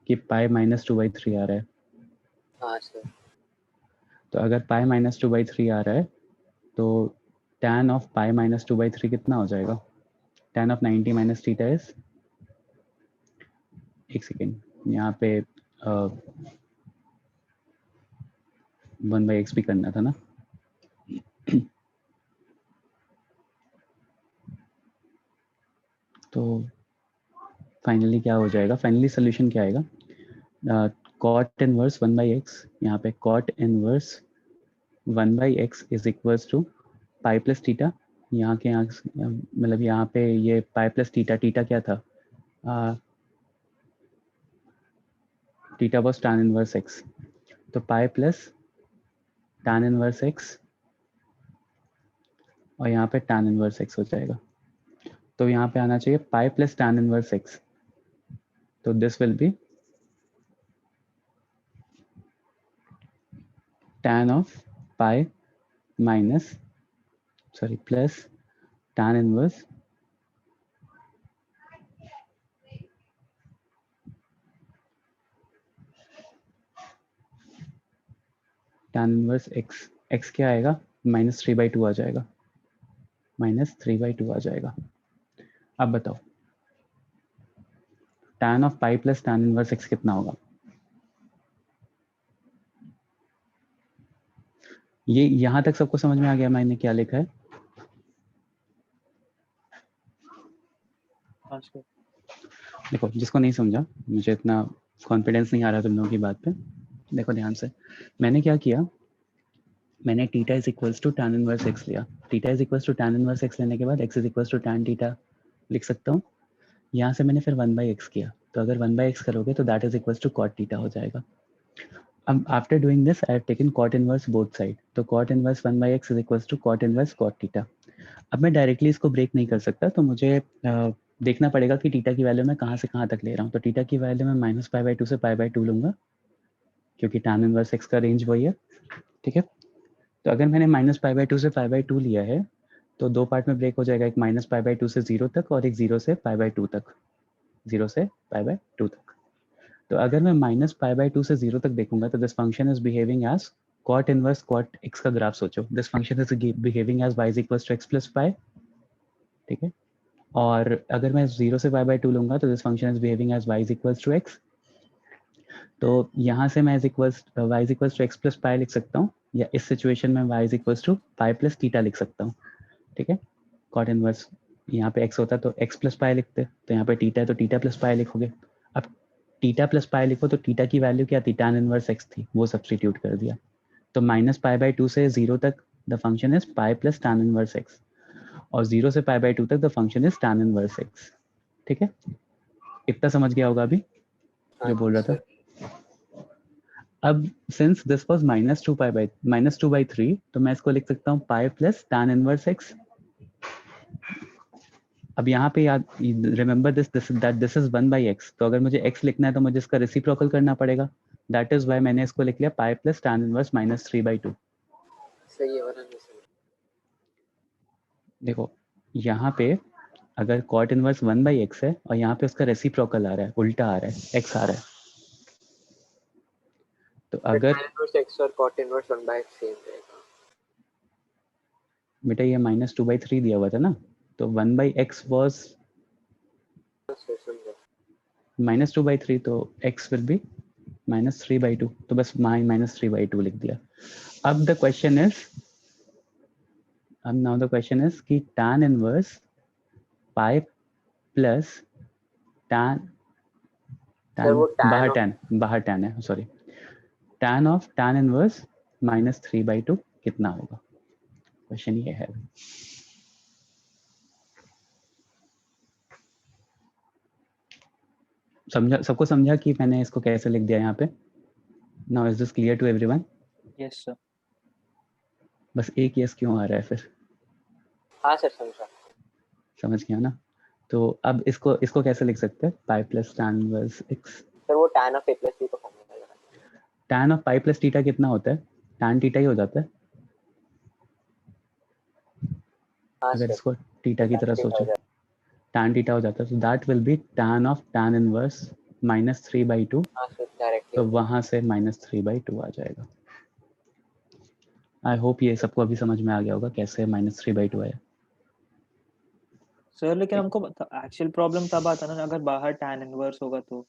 कि पाई माइनस 2/3 आ रहा है। हाँ सर। तो अगर पाई माइनस 2/3 आ रहा है तो tan ऑफ पाई माइनस 2/3 कितना हो जाएगा? tan of 90 minus theta is, एक सेकेंड, यहाँ पे 1/x भी करना था ना। तो फाइनली क्या हो जाएगा, फाइनली सोल्यूशन क्या आएगा? cot इनवर्स 1/x, यहाँ पे cot inverse 1/x is equals to pi plus theta, यहाँ के यहाँ मतलब यहाँ पे ये पाई प्लस थीटा, थीटा क्या था? Theta was tan inverse x, तो पाई प्लस tan इनवर्स x और यहाँ पे tan इनवर्स x हो जाएगा। तो यहाँ पे आना चाहिए पाई प्लस tan इनवर्स x, तो this will B tan of pi minus sorry plus tan inverse tan inverse x, x क्या आएगा? -3/2 आ जाएगा, -3/2 आ जाएगा। अब बताओ tan of pi plus tan inverse x कितना होगा? ये यहाँ तक सबको समझ में आ गया मैंने क्या लिखा है? हाँ सर। देखो जिसको नहीं समझा, मुझे इतना कॉन्फिडेंस नहीं आ रहा तुम लोगों की बात पे, देखो ध्यान से, मैंने क्या किया, मैंने theta is equals to tan inverse x लिया। Theta is equals to tan inverse x लेने के बाद x is equals to tan theta लिख सकता हूँ। यहाँ से मैंने फिर 1/x किया, तो अगर 1/x करोगे तो that is equals to cot theta हो जाएगा। अब after doing this I have taken cot inverse both side, तो cot inverse 1/x is equals to cot inverse cot theta. अब मैं डायरेक्टली इसको ब्रेक नहीं कर सकता, तो मुझे देखना पड़ेगा कि थीटा की वैल्यू मैं कहाँ से कहाँ तक ले रहा हूँ। तो थीटा की वैल्यू मैं -π/2 से π/2 लूंगा, क्योंकि tan इनवर्स x का रेंज वही है, ठीक है। तो अगर मैंने -π/2 से π/2 लिया है तो दो पार्ट में ब्रेक हो जाएगा, एक -π/2 से 0 तक और एक 0 से π/2 तक, 0 से π/2 तक। तो अगर मैं -π/2 से 0 तक देखूंगा तो this function is behaving as cot inverse cot x का ग्राफ सोचो, this function is behaving as y is equals to x plus pi, ठीक है। और अगर मैं 0 से π/2 लूंगा तो this function is behaving as y is equals to x। तो यहाँ से मैं y is equals to x plus pi लिख सकता हूँ, या इस सिचुएशन में y is equals to pi plus theta लिख सकता हूँ, ठीक है। cot इनवर्स यहाँ पे x होता तो x प्लस पाई लिखते, तो यहाँ पे थीटा है तो थीटा प्लस पाई लिखोगे। अब थीटा प्लस पाई लिखो तो थीटा की वैल्यू क्या थी? tan इनवर्स x थी, वो सब्स्टिट्यूट कर दिया। तो -π/2 से 0 तक the function is pi plus tan inverse x, और 0 से π/2 तक the function is tan inverse x, ठीक है। इतना समझ गया होगा अभी जो बोल रहा था। अब सिंस दिस वाज -2/3, तो मैं इसको लिख सकता हूँ पाई प्लस tan इनवर्स x। अब यहाँ पे याद रिमेंबर दिस इज 1/x, तो अगर मुझे x लिखना है तो मुझे इसका रेसिप्रोकल करना पड़ेगा, दैट इज व्हाई मैंने इसको लिख लिया पाई प्लस tan इनवर्स -3/2। सही है वाला नहीं सही। देखो यहाँ पे अगर cot इनवर्स 1/x है और यहाँ पे उसका रेसिप्रोकल आ रहा है, उल्टा आ रहा है, x आ रहा है, तो अगर tan इनवर्स x और cot इनवर्स 1/x सेम रहेगा। बेटा ये -2/3 दिया हुआ था ना, तो 1/x वाज समझो। -2/3, तो x विल बी -3/2, तो बस -3/2 लिख दिया। अब द क्वेश्चन इज कि tan इनवर्स पाई प्लस tan सर वो बाहर tan है, sorry, tan of tan inverse -3/2 कितना होगा? क्वेश्चन ये है। समझा, सबको समझा कि मैंने इसको कैसे लिख दिया यहाँ पे? Now is this clear to everyone? Yes sir. बस एक यस क्यों आ रहा है फिर? हाँ सर समझा। समझ गया ना? तो अब इसको कैसे लिख सकते हैं? पाई plus tan inverse x। Sir वो tan of a plus b का फॉर्मूला लगा। tan of pi plus theta कितना होता है? tan थीटा ही हो जाता है। हाँ अगर सर इसको थीटा की तरह थीटा हो सोचो, जाता tan थीटा हो जाता है, तो that will be tan of tan inverse -3/2, है। हाँ सर डायरेक्टली तो वहां से -3/2 आ जाएगा। आई होप ये सबको अभी समझ में आ गया होगा कैसे -3/2 आया। सर लेकिन हमको एक्चुअल प्रॉब्लम तब आता है ना अगर बाहर tan इनवर्स होगा तो।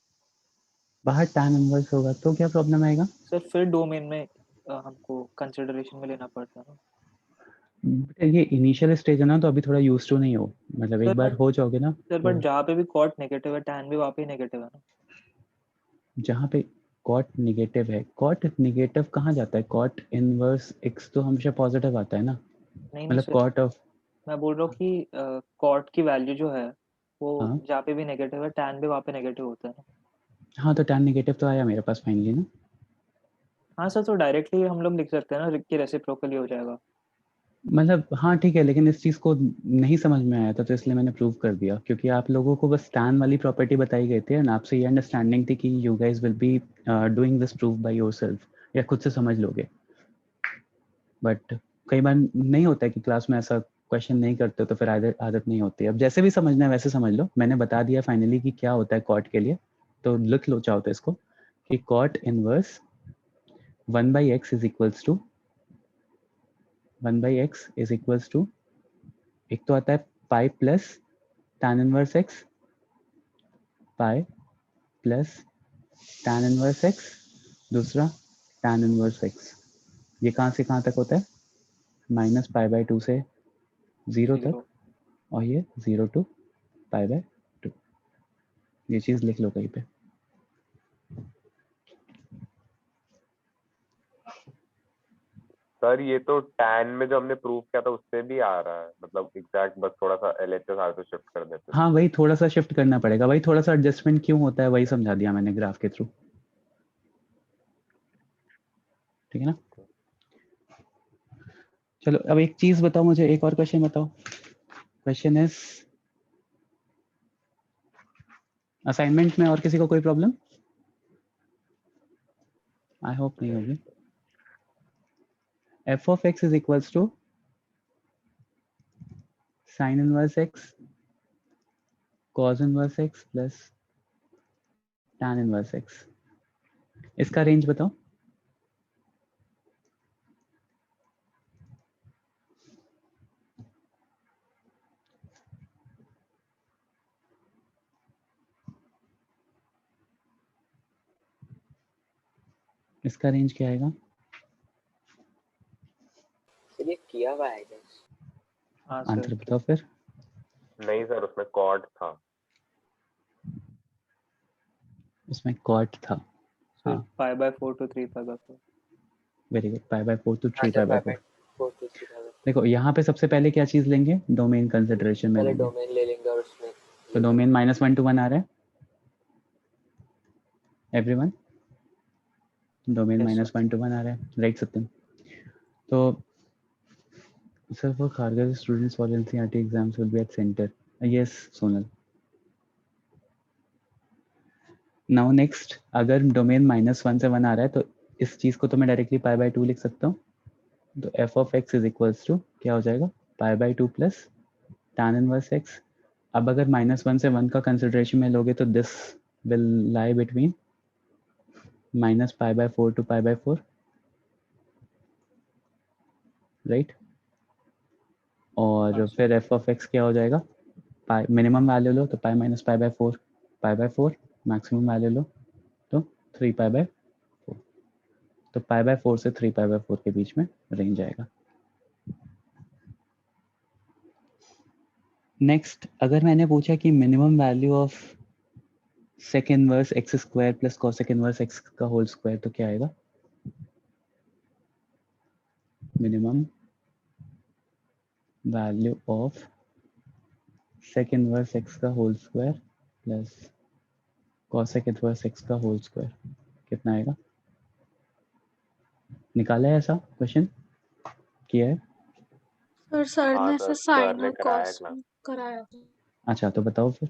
बाहर tan इनवर्स होगा तो क्या प्रॉब्लम आएगा? सर फिर डोमेन में हमको कंसिडरेशन में लेना पड़ता है ना। बेटा ये इनिशियल स्टेज है ना, तो अभी थोड़ा यूज टू नहीं हो, मतलब सर एक बार बट हो जाओगे ना सर तो बट जहाँ पे भी कॉट नेगेटिव है tan भी वहाँ पे नेगेटिव है ना। जहाँ पे कॉट निगेटिव है, कॉट निगेटिव कहाँ जाता है? कॉट इनवर्स x तो हमेशा पॉजिटिव आता है ना, नहीं मतलब सर कॉट ऑफ, मैं बोल रहा हूँ कि कॉट की वैल्यू जो है वो हाँ जहाँ पे भी नेगेटिव है tan भी वहाँ पे नेगेटिव होता है ना। हाँ, तो tan नेगेटिव तो आया मेरे पास फाइनली ना। हाँ सर तो डायरेक्टली हम लोग लिख सकते हैं ना कि रेसिप्रोकली हो जाएगा। मतलब हाँ ठीक है, लेकिन इस चीज़ को नहीं समझ में आया था तो इसलिए मैंने प्रूव कर दिया, क्योंकि आप लोगों को बस tan वाली प्रॉपर्टी बताई गई थी एंड आपसे ये अंडरस्टैंडिंग थी कि you guys will be doing this proof by yourself, या खुद से समझ लोगे। बट कई बार नहीं होता है कि क्लास में ऐसा क्वेश्चन नहीं करते, तो फिर आदत नहीं होती। अब जैसे भी समझना है वैसे समझ लो, मैंने बता दिया फाइनली कि क्या होता है कॉट के लिए, तो लिख लो चाहो तो इसको कि cot inverse 1/x is equals to 1/x is equals to, एक तो आता है pi plus tan inverse x, pi plus tan inverse x, दूसरा tan इनवर्स x। ये कहाँ से कहाँ तक होता है? -π/2 से 0 तक, 0 और ये 0 to π/2। ये चीज़ लिख लो कहीं पे। सर ये तो tan में जो हमने प्रूव किया था उससे भी आ रहा है, मतलब एग्जैक्ट, बस थोड़ा सा LHS आर तो शिफ्ट कर देते हाँ वही थोड़ा सा शिफ्ट करना पड़ेगा, वही थोड़ा सा एडजस्टमेंट क्यों होता है वही समझा दिया मैंने ग्राफ के थ्रू, ठीक है ना। चलो अब एक चीज बताओ मुझे, एक और क्वेश्चन बताओ। क्वेश्चन इज, असाइनमेंट में और किसी को कोई प्रॉब्लम? आई होप नहीं होगी। f of x is equals to sin inverse x cos inverse x plus tan inverse x। इसका रेंज बताओ। इसका रेंज क्या आएगा? सर ये किया हुआ है guys। हाँ आंसर सर बताओ फिर। नहीं सर, उसमें कॉट था। उसमें कॉट था, सर हाँ π/4 to 3π/4। वेरी गुड, π/4 to हाँ सर 3π/4। 5/4 to 3/4। देखो यहाँ पे सबसे पहले क्या चीज लेंगे? डोमेन कंसिडरेशन में पहले लेंगे, डोमेन ले लेंगे और उसमें तो डोमेन -1 to 1 आ रहा है everyone, domain Yes, sir. -1 to 1 आ रहा है, राइट सत्यम? तो sir for Kharghar students for NCERT exams will be at centre, yes Sonal. Now next, अगर डोमेन -1 से 1 आ रहा है तो इस चीज को तो मैं डायरेक्टली π/2 लिख सकता हूँ, तो f of x is equals to क्या हो जाएगा? π/2 प्लस tan इनवर्स x। अब अगर -1 से 1 का कंसिडरेशन में लोगे तो this will lie between -π/4 to π/4, right. और हाँ सर फिर f of x क्या हो जाएगा? पाई मिनिमम वैल्यू लो तो पाई माइनस π/4, π/4 मैक्सिमम वैल्यू लो तो 3π/4, तो π/4 से 3π/4 के बीच में रेंज आएगा। नेक्स्ट, अगर मैंने पूछा कि minimum value of sec inverse x square plus cosec inverse x का होल स्क्वायर, तो क्या आएगा? Minimum value of sec inverse x का whole square plus cosec inverse x का होल स्क्वायर कितना आएगा? निकाला है ऐसा क्वेश्चन किया है? सर हाँ ने सर, ऐसा सर साइन ने और कराया कॉस क्लास। कराया था। अच्छा तो बताओ फिर।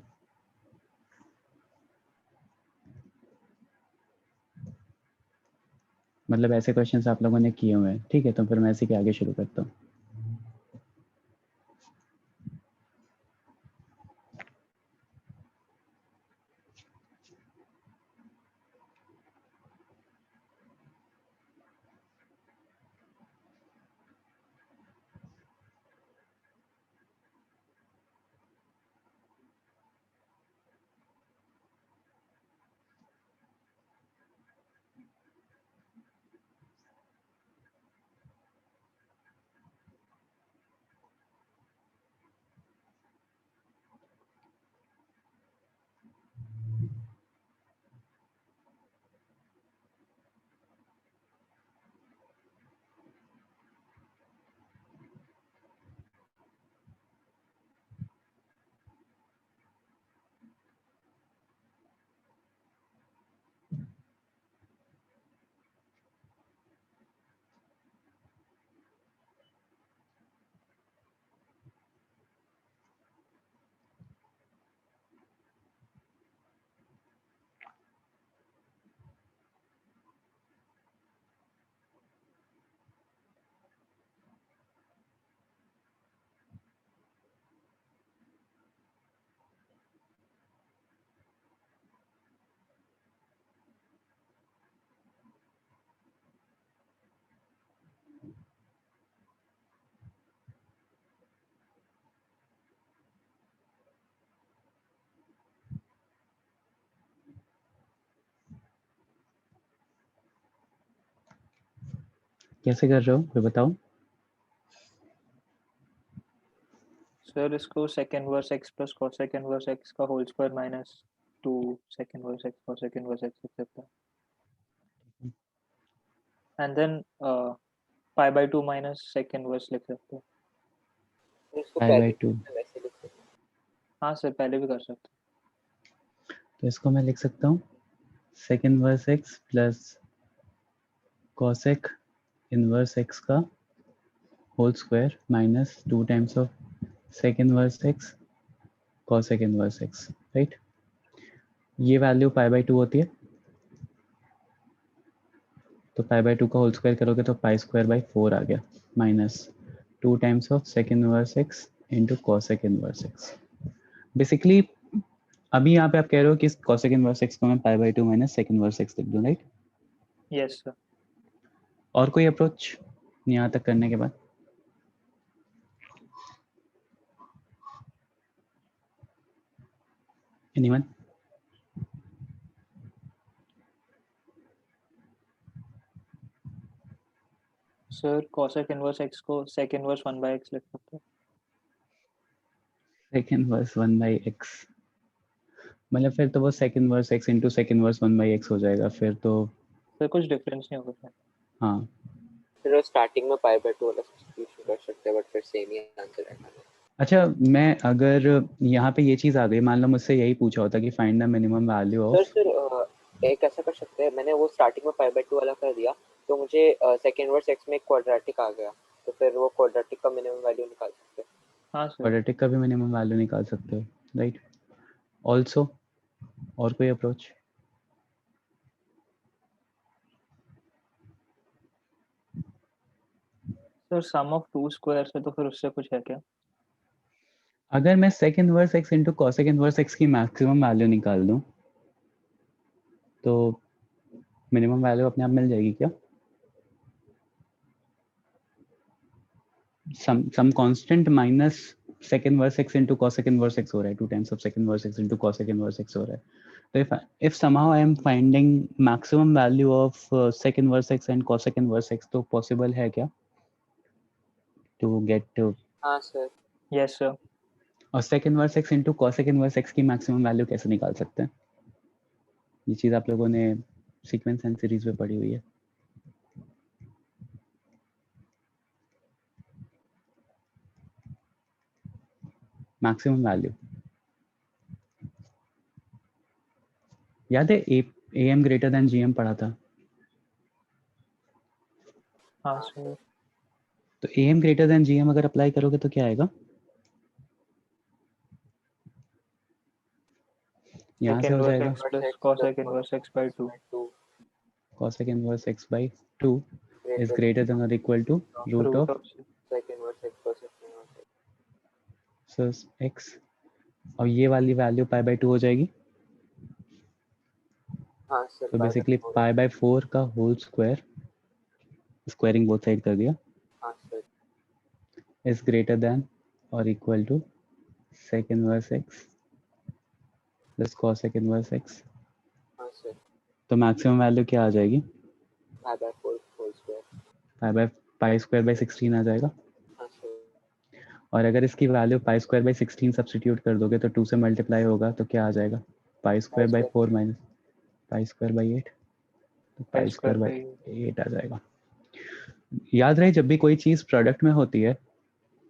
मतलब ऐसे क्वेश्चंस आप लोगों ने किए हुए हैं, ठीक है, तो फिर मैं इसी के आगे शुरू करता हूँ। कैसे कर रहे हो ये बताओ। सर इसको sec inverse x plus cosec inverse x का whole square minus 2 sec inverse x cosec inverse x लिख सकते हैं and then pi by 2 minus sec inverse लिख सकते हैं। तो इसको पाई बाई पहले 2, वैसे लिख सकते हैं। हाँ सर पहले भी कर सकते हैं। तो इसको मैं लिख सकता हूँ sec inverse x plus cosec inverse x का whole square minus 2 times of sec inverse x cosec inverse x, right. ये वैल्यू पाई बाई 2 होती है, तो पाई बाई 2 का होल स्क्वायर करोगे तो पाई स्क्वायर बाई 4 आ गया minus 2 times of sec inverse x into cosec inverse x. Basically अभी यहाँ पे आप कह रहे हो कि कॉसेक इनवर्स एक्स को मैं pi by 2 minus sec inverse x लिख दूँ, राइट। Yes sir. और कोई अप्रोच यहाँ तक करने के बाद? Anyone? Sir cosec inverse x को sec inverse 1 by x लिख सकते हैं। सेक इनवर्स 1 बाई एक्स मतलब फिर तो वो sec inverse x into sec inverse 1 by x हो जाएगा फिर तो। सर कुछ डिफरेंस नहीं होगा सर। हाँ फिर स्टार्टिंग में पाई बाय 2 वाला सब्स्टिट्यूशन कर सकते हैं बट फिर सेम ही आंसर आएगा। अच्छा, मैं अगर यहाँ पे ये चीज़ आ गई, मान लो मुझसे यही पूछा होता कि find the minimum value of. Sir एक ऐसा कर सकते हैं, मैंने वो स्टार्टिंग में पाई बाय 2 वाला कर दिया तो मुझे सेक इनवर्स x में एक क्वाड्रेटिक आ गया, तो फिर वो क्वाड्रेटिक का मिनिमम वैल्यू निकाल सकते हैं। हाँ सर। क्वाड्रेटिक का भी मिनिमम वैल्यू निकाल सकते हो, राइट। ऑल्सो और कोई approach? Sir sum of 2 square है तो फिर उससे कुछ है क्या? अगर मैं sec inverse x into cosec inverse x की मैक्सिमम वैल्यू निकाल दूं तो मिनिमम वैल्यू अपने आप मिल जाएगी क्या? Some constant minus sec inverse x into cosec inverse x हो रहा है, 2 times of sec inverse x into cosec inverse x हो रहा है। तो if somehow I am finding maximum value of sec inverse x and cosec inverse x तो possible है क्या to get हाँ सर। Yes sir. और sec inverse x into cosec inverse x की maximum value कैसे निकाल सकते हैं? ये चीज़ आप लोगों ने सीक्वेंस एंड सीरीज में पढ़ी हुई है। मैक्सिमम वैल्यू याद है, am ग्रेटर देन gm पढ़ा था। हाँ सर। तो am ग्रेटर देन gm अगर अप्लाई करोगे तो क्या आएगा? यहाँ से हो जाएगा cosec inverse x by 2 cosec inverse x by 2 is greater than or equal to root of sec inverse x cosec inverse x। so x और ये वाली वैल्यू पाई बाई 2 हो जाएगी। हाँ सर। तो बेसिकली पाई बाई 4 का whole square, squaring both side कर दिया, हाँ सर। इज ग्रेटर देन और equal to sec inverse x plus cosec inverse x। हाँ सर। तो मैक्सिमम वैल्यू क्या आ जाएगी? Pi by 4 whole square. Pi square by 16 आ जाएगा। हाँ सर। और अगर इसकी वैल्यू पाई स्क्वायर बाई 16 सब्सटीट्यूट कर दोगे तो 2 से मल्टीप्लाई होगा तो क्या आ जाएगा? पाई square by 4 minus pi square by 8, तो पाई स्क्वायर बाई 8 आ जाएगा। याद रहे जब भी कोई चीज़ प्रोडक्ट में होती है,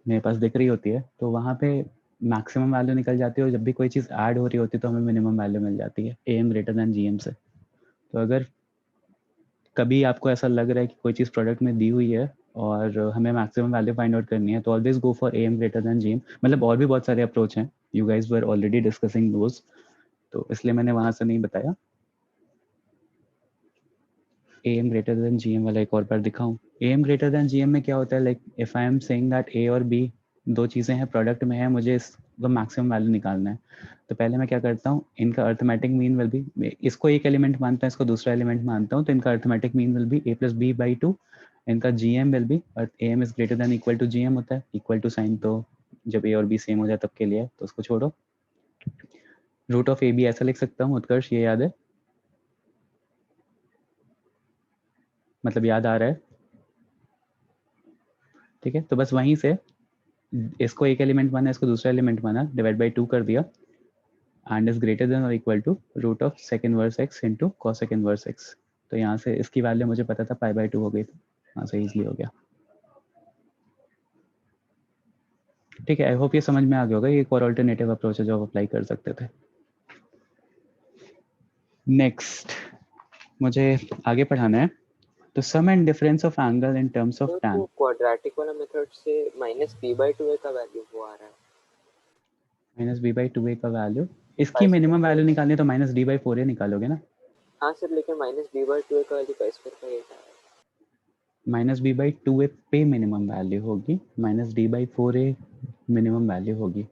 मेरे पास दिख रही होती है, तो वहाँ पे मैक्सिमम वैल्यू निकल जाती है और जब भी कोई चीज़ ऐड हो रही होती है तो हमें मिनिमम वैल्यू मिल जाती है am ग्रेटर देन gm से। तो अगर कभी आपको ऐसा लग रहा है कि कोई चीज़ प्रोडक्ट में दी हुई है और हमें मैक्सिमम वैल्यू फाइंड आउट करनी है तो always go for am greater than gm। मतलब और भी बहुत सारे अप्रोच हैं, you guys were already discussing those, तो इसलिए मैंने वहाँ से नहीं बताया। am ग्रेटर देन gm वाला एक और बार दिखाऊं। am ग्रेटर देन gm में क्या होता है, like if I am saying that a और b दो चीज़ें हैं प्रोडक्ट में है, मुझे इसका मैक्सिमम वैल्यू निकालना है, तो पहले मैं क्या करता हूँ, इनका अर्थमेटिक मीन विल बी, इसको एक एलिमेंट मानता हूँ, इसको दूसरा एलिमेंट मानता हूँ, तो इनका arithmetic mean will be a plus b by 2। इनका gm will be, am is greater than equal to gm होता है, इक्वल टू साइन तो जब a और b सेम हो जाए तब के लिए, तो उसको छोड़ो। रूट ऑफ ab ऐसा लिख सकता हूँ, उत्कर्ष ये याद है, मतलब याद आ रहा है? ठीक है, तो बस वहीं से इसको एक एलिमेंट माना, इसको दूसरा एलिमेंट माना, डिवाइड बाई 2 कर दिया, एंड इज ग्रेटर देन और equal to root of sec inverse x into cosec inverse x. तो यहाँ से इसकी वैल्यू मुझे पता था पाई बाई 2 हो गई थी, यहाँ से ईजिली हो गया। ठीक है, आई होप ये समझ में आ गया होगा, ये एक और अल्टरनेटिव अप्रोच है जो आप अप्लाई कर सकते थे। नेक्स्ट मुझे आगे पढ़ाना है, तो sum and difference of angle in terms of तो टैन। वो क्वाड्रेटिक वाला मेथड से -b/2a का वैल्यू वो आ रहा है। माइनस बी बाई 2a का वैल्यू, इसकी पाई मिनिमम स्क्वायर वैल्यू का। निकालनी है तो माइनस डी बाई 4a निकालोगे ना। हाँ सर, लेकिन -b/2a का वैल्यू पाई स्क्वायर का ये था। माइनस बी बाई 2a पे मिनिमम वैल्यू होगी, minus D by 4a minimum value होगी।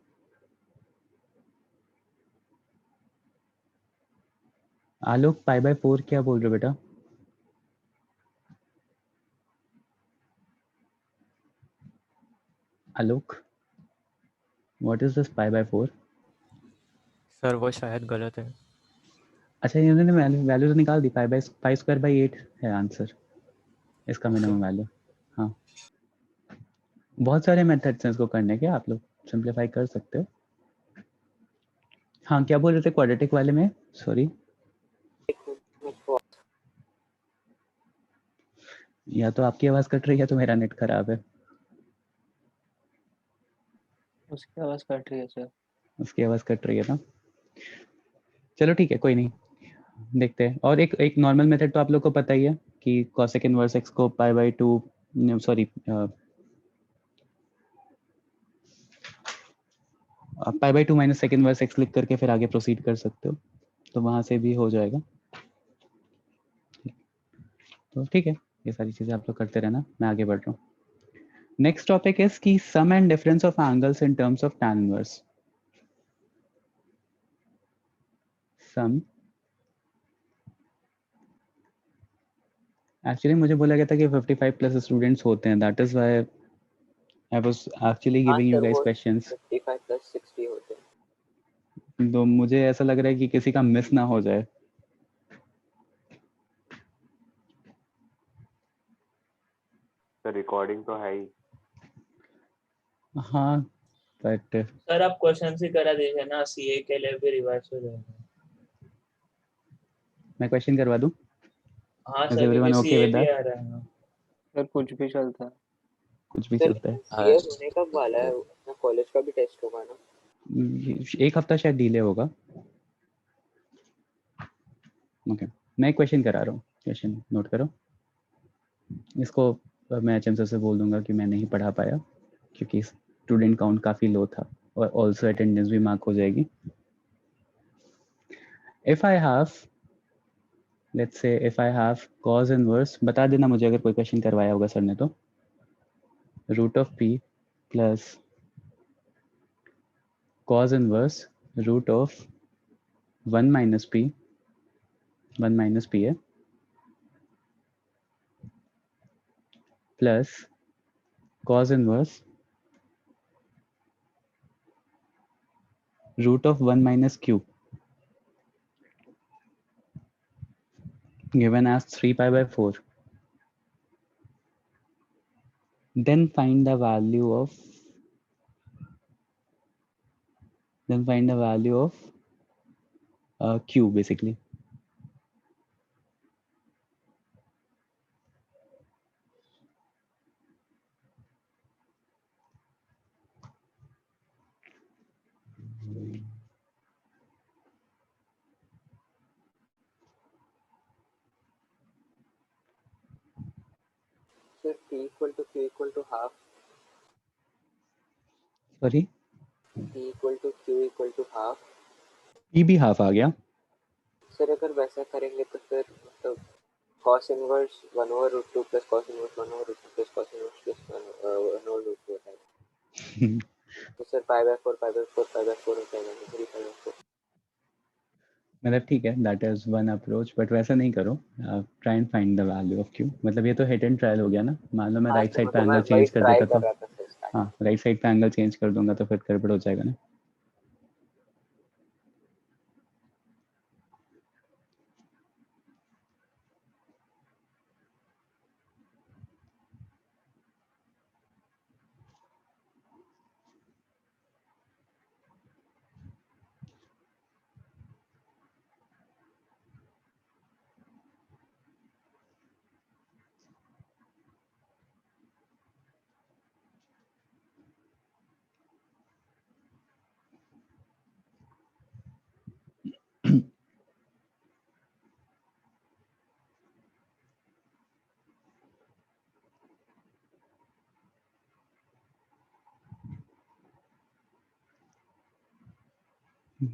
आलोक पाई बाई 4 क्या बोल रहे हो बेटा? Alok, what is this pi by 4? Sir वो शायद गलत है। अच्छा, इन्होंने वैल्यू तो निकाल दी, पाई स्क्वायर बाई 8 है आंसर इसका मिनिमम वैल्यू। हाँ, बहुत सारे मेथड्स हैं इसको करने के, आप लोग सिंप्लीफाई कर सकते हो। हाँ, क्या बोल रहे थे क्वाड्रेटिक वाले में? सॉरी, या तो आपकी आवाज कट रही है तो मेरा नेट खराब है। उसकी आवाज कट रही है सर। उसकी आवाज कट रही है ना, चलो ठीक है, कोई नहीं, देखते हैं। और एक नॉर्मल मेथड तो आप लोग को पता ही है कि कॉसेक इनवर्स एक्स को pi by 2, sorry pi by 2 minus sec inverse x लिख करके फिर आगे प्रोसीड कर सकते हो, तो वहां से भी हो जाएगा। तो ठीक है, ये सारी चीजें आप लोग करते रहना, मैं आगे बढ़ रहा हूँ। नेक्स्ट टॉपिक इज की sum and difference of angles in terms of tan inverse. Sum, actually मुझे बोला गया था कि 55 प्लस स्टूडेंट्स होते हैं, that is why I was actually हाँ गिविंग यू सर, गाइस वो क्वेश्चंस। 55 + 60 होते हैं। तो मुझे ऐसा लग रहा है कि किसी का मिस ना हो जाए। तो रिकॉर्डिंग तो है ही। हाँ, बट सर आप क्वेश्चन ही करा दीजिए ना, सीए के लिए भी रिवाइज हो जाएगा। मैं क्वेश्चन करवा दूं? हाँ इज सर, क्योंकि एवरीवन ओके सीए विद भी दैट? आ रहा है ना। सर कुछ भी चलता है। कुछ भी सर चलता है। ये होने कब वाला है? अपना कॉलेज का भी टेस्ट होगा ना? एक हफ्ता शायद डिले होगा। ओके, मैं एक क्वेश्चन करा रहा हूँ, क्वेश्चन नोट करो। इसको मैं एचएम सर से बोल दूंगा कि मैं नहीं पढ़ा पाया क्योंकि स्टूडेंट काउंट काफ़ी लो था, और ऑल्सो अटेंडेंस भी मार्क हो जाएगी। If I have, let's say if I have cause inverse, बता देना मुझे अगर कोई क्वेश्चन करवाया होगा सर ने तो, root of p plus cos inverse root of 1 minus p, 1 minus p है, plus cos inverse root of 1 minus q given as 3 pi by 4. Then find the value of q basically. Sir p = q = half. Sorry, p = q = half. p भी half आ गया। Sir अगर वैसा करेंगे तो फिर मतलब cos inverse 1/√2 + cos inverse 1/√2 + cos inverse 1/√2 होता है। तो सर π/4 π/4 π/4 हो जाएगा, 3 π/4। मतलब ठीक है, that is one approach, but वैसा नहीं करो, try and find the value of q। मतलब ये तो हिट एंड ट्रायल हो गया ना, मान लो मैं हाँ राइट सर, साइड पे मतलब मैं एंगल वही चेंज कर ट्राई देता कर तो, रहा था सर स्टार्टिंग। हाँ राइट साइड पे एंगल चेंज कर दूंगा तो फिर गड़बड़ हो जाएगा ना।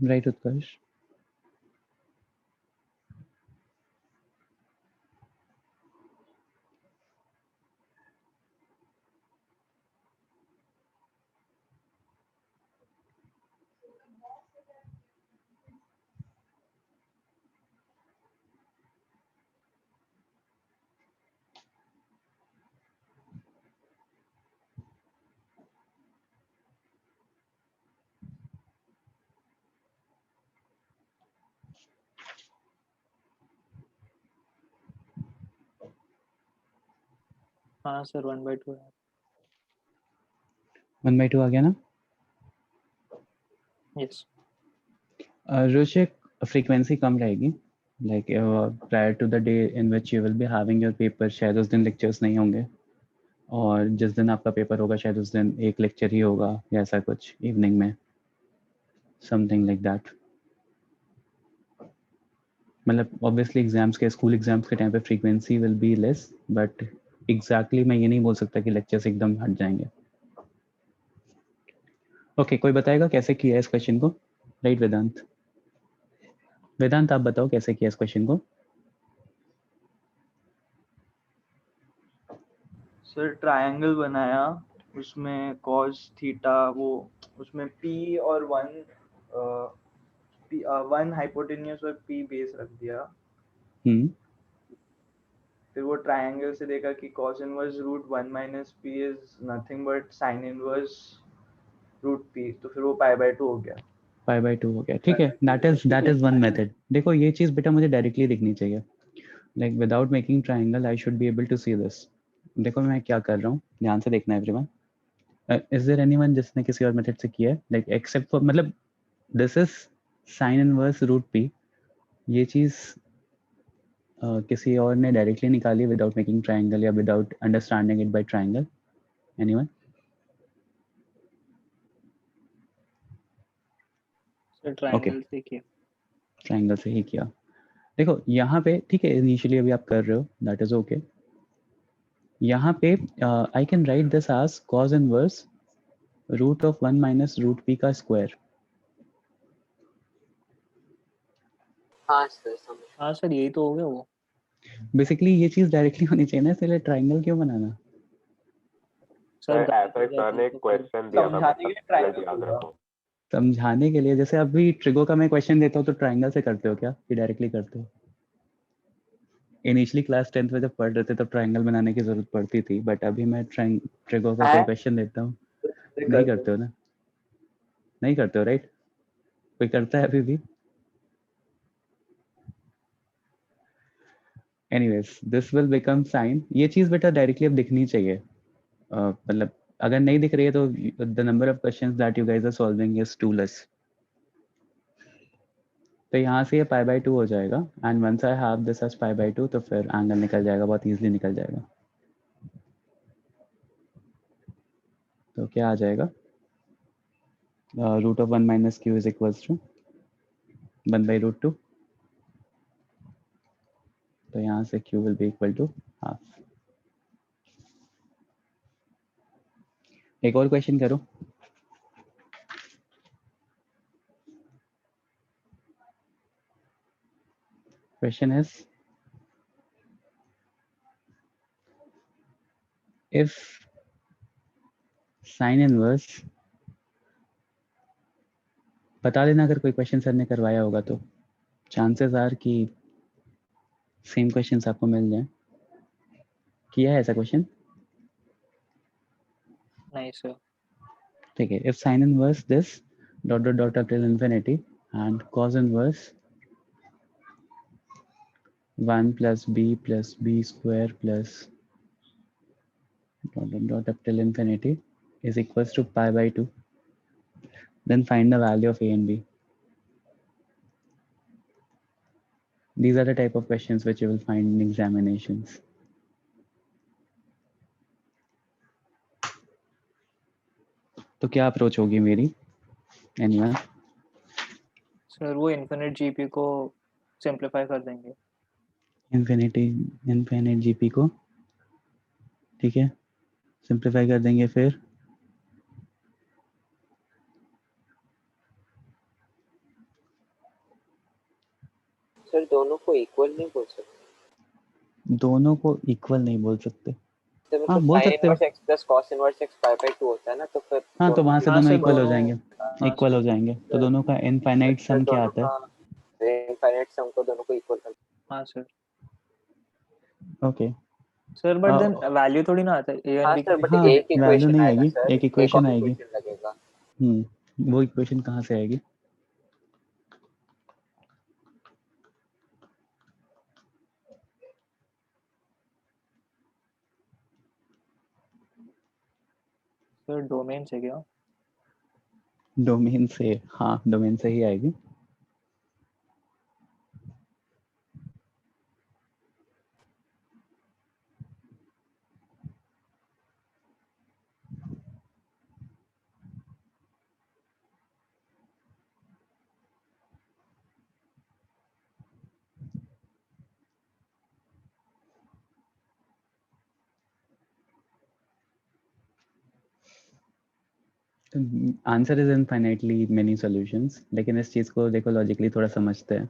राइट उत्कर्ष? हाँ सर 1/2 है। 1/2 आ गया ना? यस रुचिक, फ्रीक्वेंसी कम रहेगी, like prior to the day in which you will be having your paper, शायद उस दिन लेक्चर्स नहीं होंगे, और जिस दिन आपका पेपर होगा शायद उस दिन एक लेक्चर ही होगा या ऐसा कुछ इवनिंग में, समथिंग लाइक दैट। मतलब ऑब्वियसली एग्जाम्स के, स्कूल एग्जाम्स के टाइम पे frequency will be less, but exactly मैं ये नहीं बोल सकता कि लेक्चर्स एकदम हट जाएंगे। ओके, कोई बताएगा कैसे किया है इस क्वेश्चन को? राइट वेदांत? वेदांत आप बताओ कैसे किया इस क्वेश्चन को? सर ट्रायंगल बनाया, उसमें cos थीटा, वो उसमें p और 1 हाइपोटेन्यूस और p बेस रख दिया। फिर वो ट्रायंगल से देखा कि cos इनवर्स रूट 1 माइनस p is nothing but sin inverse root p, तो फिर वो π/2 हो गया। π/2 हो गया, ठीक है। That is one method. देखो ये चीज बेटा मुझे डायरेक्टली दिखनी चाहिए, like without making triangle I should be able to see this. देखो मैं क्या कर रहा हूँ, ध्यान से देखना एवरीवन। इज देयर एनीवन जिसने किसी और मेथड से किया है, लाइक एक्सेप्ट फॉर, मतलब this is sin inverse root p, ये चीज किसी और ने डायरेक्टली निकाली विदाउट मेकिंग ट्रायंगल या without understanding it by triangle? Anyone? Sir triangle से किया। ट्रायंगल से ही किया। देखो यहाँ पे ठीक है, इनिशियली अभी आप कर रहे हो, दैट इज ओके। यहाँ पे I can write this as cos inverse root of 1 minus root p का स्क्वायर। हाँ सर समझ। हाँ सर यही तो हो गया वो। बेसिकली ये चीज डायरेक्टली होनी चाहिए ना, इसलिए ट्रायंगल क्यों बनाना? सर ऐसा सर ने एक क्वेश्चन दिया था, समझाने के लिए मतलब ट्रायंगल याद होगा। रखो। समझाने के लिए, जैसे अभी ट्रिगो का मैं क्वेश्चन देता हूँ तो ट्रायंगल से करते हो क्या कि डायरेक्टली करते हो? इनिशियली क्लास 10th में जब पढ़ रहे थे तब ट्रायंगल बनाने की जरूरत पड़ती थी, बट अभी मैं ट्रिगो का कोई क्वेश्चन देता हूँ, नहीं करते हो ना? नहीं करते हो राइट? कोई करता है अभी भी? Anyways this will become sign. ये चीज बेटा डायरेक्टली अब दिखनी चाहिए, मतलब अगर नहीं दिख रही है तो the number of questions that you guys are solving is too less. तो यहाँ से ये π/2 हो जाएगा, and once I have this as π/2 तो फिर एंगल निकल जाएगा, बहुत इजीली निकल जाएगा। तो क्या आ जाएगा? Root of 1 minus q is equals to 1/√2। तो यहाँ से q will be equal to half. एक और क्वेश्चन करो। Question is if sin inverse, बता देना अगर कोई क्वेश्चन सर ने करवाया होगा तो, चांसेस आर कि सेम क्वेश्चंस आपको मिल जाए। किया है ऐसा क्वेश्चन? नहीं सर। ठीक है, if sin inverse this dot dot dot up till infinity and cos inverse 1 plus b square plus dot dot dot up till infinity is equals to π/2, then find the value of a and b. These are the type of questions which you will find in examinations. तो क्या approach होगी मेरी? Anyone? Sir वो infinite GP को simplify कर देंगे। Infinite GP को, ठीक है, सिंपलीफाई कर देंगे। फिर सर दोनों को इक्वल नहीं बोल सकते। दोनों को इक्वल नहीं बोल सकते। तो हाँ मतलब बोल पाई सकते हो। Inverse x plus cos inverse x pi by 2 होता है ना, तो फिर हाँ तो दोनों वहां की से हाँ दोनों सर, इक्वल हो दोनों जाएंगे, हाँ इक्वल हो सर, जाएंगे, तो दोनों का इनफाइनाइट फिर सम क्या दोनों आता है? का इनफाइनाइट सम को दोनों को इक्वल कर। हाँ sir. Okay. Sir but then value थोड़ी ना आता है ए एंड हाँ बी सर, बट हाँ एक वैल्यू इक्वेशन नहीं आएगा आएगी, सर, एक एक इक्वेशन और आएगी। इक्वेशन लगेगा। वो इक्वेशन कहाँ से आएगी? सर डोमेन से क्या? डोमेन से, हाँ डोमेन से ही आएगी। Answer is infinitely many solutions, लेकिन इस चीज़ को देखो लॉजिकली थोड़ा समझते हैं।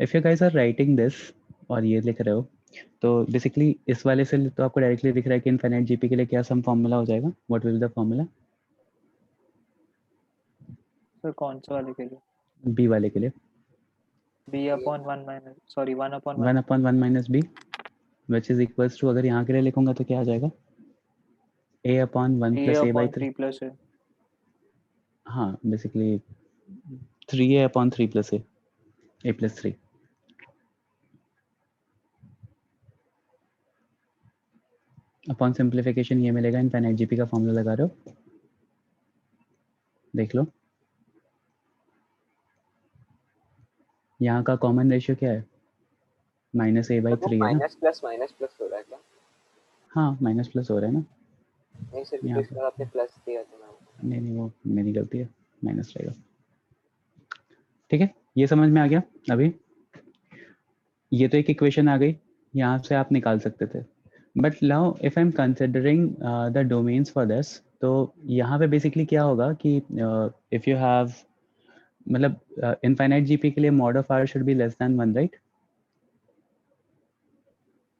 If you guys are writing this और ये लिख रहे हो, तो बेसिकली इस वाले से तो आपको डायरेक्टली दिख रहा है कि इनफाइनाइट जीपी के लिए क्या सम फॉर्मूला हो जाएगा? What will be the formula? Sir कौन से वाले के लिए? बी वाले के लिए b upon 1 minus, sorry 1 upon 1 upon 1 minus b which is equals to, अगर यहाँ के लिए लिखूंगा तो क्या आ जाएगा? a upon 1 3 plus a by upon 3। 3 plus है। हाँ basically 3a upon 3 plus a plus 3। Upon simplification ये मिलेगा, इनफाइनाइट जीपी का फॉर्मूला लगा रहे हो, देख लो। यहाँ का कॉमन रेशियो क्या है? माइनस a बाई तो 3 है ना? माइनस प्लस हो रहा है क्या? हाँ माइनस प्लस हो रहा है ना नहीं सर, यहाँ क्योंकि पे। इसमें आपने प्लस दिया था ना। नहीं वो मेरी गलती है, माइनस रहेगा। ठीक है, ये समझ में आ गया अभी? ये तो एक इक्वेशन आ गई, यहाँ से आप निकाल सकते थे। But now if I am considering the domains for this, तो यहाँ पे बेसिकली क्या होगा कि इफ यू हैव, मतलब इनफाइनाइट जीपी के लिए mod of r should be less than 1, right?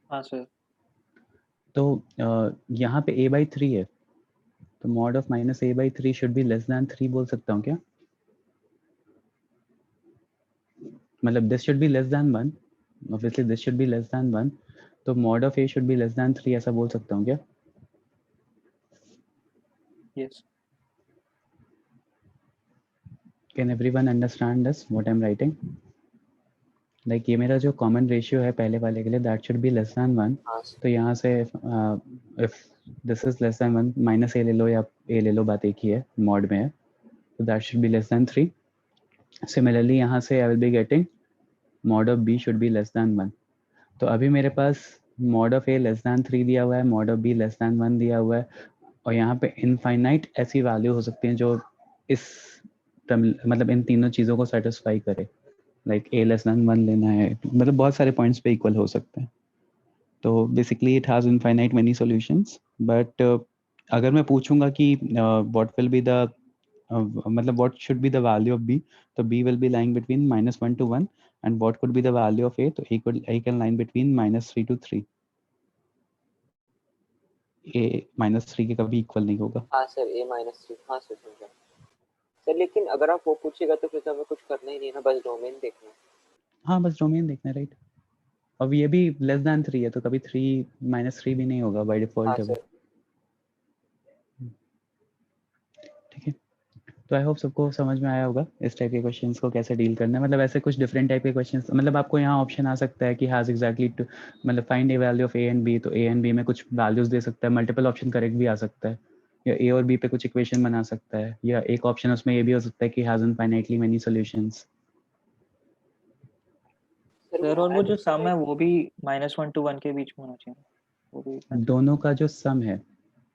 हाँ सर। तो यहाँ पे a बाई 3 है, तो mod of minus a by 3 should be less than 3 बोल सकता हूँ क्या? मतलब this should be less than 1, obviously this should be less than 1, तो mod of a should be less than 3 ऐसा बोल सकता हूँ क्या? Yes. Can everyone understand this what I am writing? Like ये मेरा जो कॉमन रेशियो है पहले वाले के लिए, that should be less than 1। हाँ तो यहाँ से if this is less than 1, minus a ले लो या a ले लो, बात एक ही है, मॉड में है, तो that should be less than 3। Similarly यहाँ से I will be getting mod of b should be less than 1। तो अभी मेरे पास mod of a less than 3 दिया हुआ है, mod of b less than 1 दिया हुआ है, और यहाँ पे इनफाइनाइट ऐसी वैल्यू हो सकती हैं जो इस मतलब इन तीनों चीज़ों को सेटिस्फाई करे। लाइक a लेस देन 1 लेना है, मतलब बहुत सारे पॉइंट्स पे इक्वल हो सकते हैं। तो basically it has infinite many solutions, but अगर मैं पूछूंगा कि व्हाट विल बी द मतलब what should be the value of b, तो b will be lying between -1 to 1, and what could be the value of a, तो a can line between -3 to 3। a -3 के कभी equal नहीं होगा। हाँ sir, a-3, हाँ sir समझा sir. लेकिन अगर आप वो पूछेगा तो फिर तो हमें कुछ करना ही नहीं है ना, बस डोमेन देखना है। हाँ बस डोमेन देखना है, राइट? अब ये भी लेस देन 3 है, तो कभी 3 भी नहीं होगा, बाय हाँ डिफॉल्ट है वो। सर। ठीक है, तो आई होप सबको समझ में आया होगा इस टाइप के क्वेश्चंस को कैसे डील करना है। मतलब ऐसे कुछ डिफरेंट टाइप के क्वेश्चंस, मतलब आपको यहाँ ऑप्शन आ सकता है कि हैज एग्जैक्टली टू, मतलब find a value of a and b, तो ए एंड बी में कुछ वैल्यूज दे सकता है, मल्टीपल ऑप्शन करेक्ट भी आ सकता है, या ए और बी पे कुछ इक्वेशन बना सकता है, या एक ऑप्शन उसमें ये भी हो सकता है कि has infinitely many solutions. Sir और वो जो सम है वो भी -1 to 1 के बीच में होना चाहिए, वो भी दोनों का जो सम है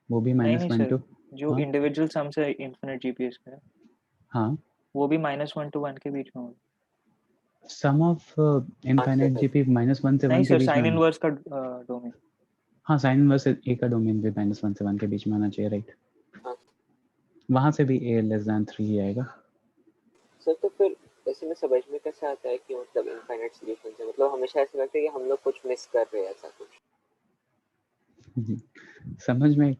वो भी नहीं -1 सर, टू, जो हाँ इंडिविजुअल सम्स है इनफिनिट जीपीएस में, हाँ, वो भी -1 to 1 के बीच में होगा। सम ऑफ इनफाइनाइट जीपी -1 से नहीं 1 के सर, बीच में साइन होना। इनवर्स का डोमेन। हाँ साइन इनवर्स ए का डोमेन भी -1 से 1 के बीच में होना चाहिए, राइट? हाँ वहां से भी a लेस देन 3 ही आएगा। सर। तो फिर वैसे में समझ में कैसे आता है कि मतलब इनफाइनाइट सॉल्यूशन है, मतलब हमेशा ऐसा लगता है कि हम लोग कुछ मिस कर रहे हैं ऐसा कुछ। समझ में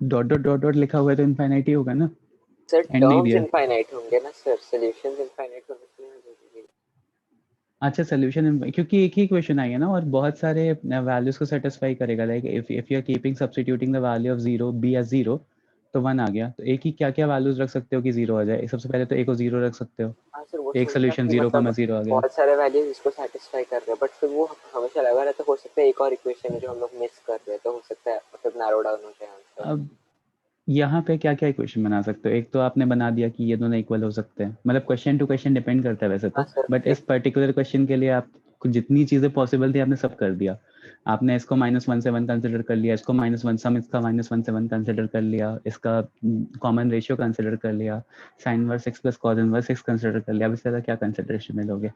डॉट डॉट डॉट डॉट लिखा हुआ है तो इनफाइनाइट ही होगा ना। सर एंड नहीं टर्म्स दिया। इनफाइनाइट होंगे ना सर, सॉल्यूशंस इनफाइनाइट होने चाहिए ना जरूरी। अच्छा सोल्यूशन क्योंकि एक ही क्वेश्चन आई है ना और बहुत सारे वैल्यूज को सेटिस्फाई करेगा। Like if you are keeping substituting the value of 0 b as 0 तो 1 आ गया। तो एक ही क्या क्या वैल्यूज रख सकते हो कि 0 आ जाए? सबसे पहले तो एक को 0 रख सकते हो। हाँ सर वो एक समझा सोल्यूशन कि 0 मतलब 0 आ गया। बहुत सारे वैल्यूज इसको सेटिस्फाई कर रहे हैं, बट फिर वो हमेशा लगा रहता है हो सकता है एक और इक्वेशन है जो हम लोग मिस कर रहे हैं, तो हो सकता है मतलब नैरो डाउन हो जाए आंसर। अब यहाँ पे क्या क्या इक्वेशन बना सकते हो? एक तो आपने बना दिया कि ये दोनों इक्वल हो सकते हैं, मतलब क्वेश्चन टू क्वेश्चन डिपेंड करता है वैसे तो, हाँ सर बट इस पर्टिकुलर क्वेश्चन के लिए आपको जितनी चीजें पॉसिबल थी आपने सब कर दिया। आपने इसको -1 से 1 कंसिडर कर लिया, इसको -1 सम इसका -1 से 1 कंसिडर कर लिया, इसका कॉमन रेशियो कंसिडर कर लिया, sine inverse x plus cos inverse x consider कर लिया। अब इससे ज़्यादा क्या कंसिडरेशन में लोगे?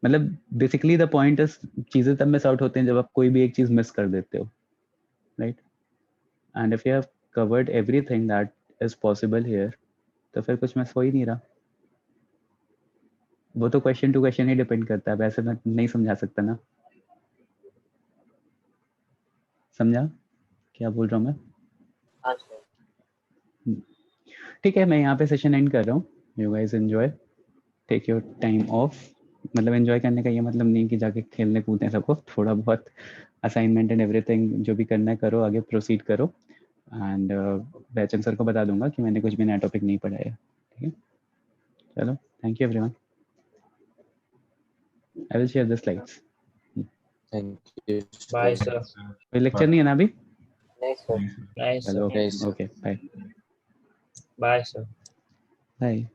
मतलब बेसिकली द पॉइंट इज चीजें तब मिस आउट होते हैं जब आप कोई भी एक चीज मिस कर देते हो, right? And if you have covered everything that is possible here तो फिर कुछ मिस हो ही नहीं रहा। वो तो क्वेश्चन टू क्वेश्चन ही डिपेंड करता है, वैसे मैं नहीं समझा सकता ना। समझा क्या बोल रहा हूँ मैं? हाँ सर। ठीक है, मैं यहाँ पे सेशन एंड कर रहा हूँ। You guys enjoy, take your time off. मतलब एंजॉय करने का ये मतलब नहीं कि जाके खेलने कूदने सबको, थोड़ा बहुत असाइनमेंट एंड एवरीथिंग जो भी करना है करो, आगे प्रोसीड करो। एंड बैचन सर को बता दूंगा कि मैंने कुछ भी नया टॉपिक नहीं पढ़ाया। ठीक है, चलो thank you everyone. I will share the slides. Thank you bye sir. कोई लेक्चर नहीं है ना अभी? नहीं सर। नाइस चलो sir. Okay bye. Bye sir. Bye.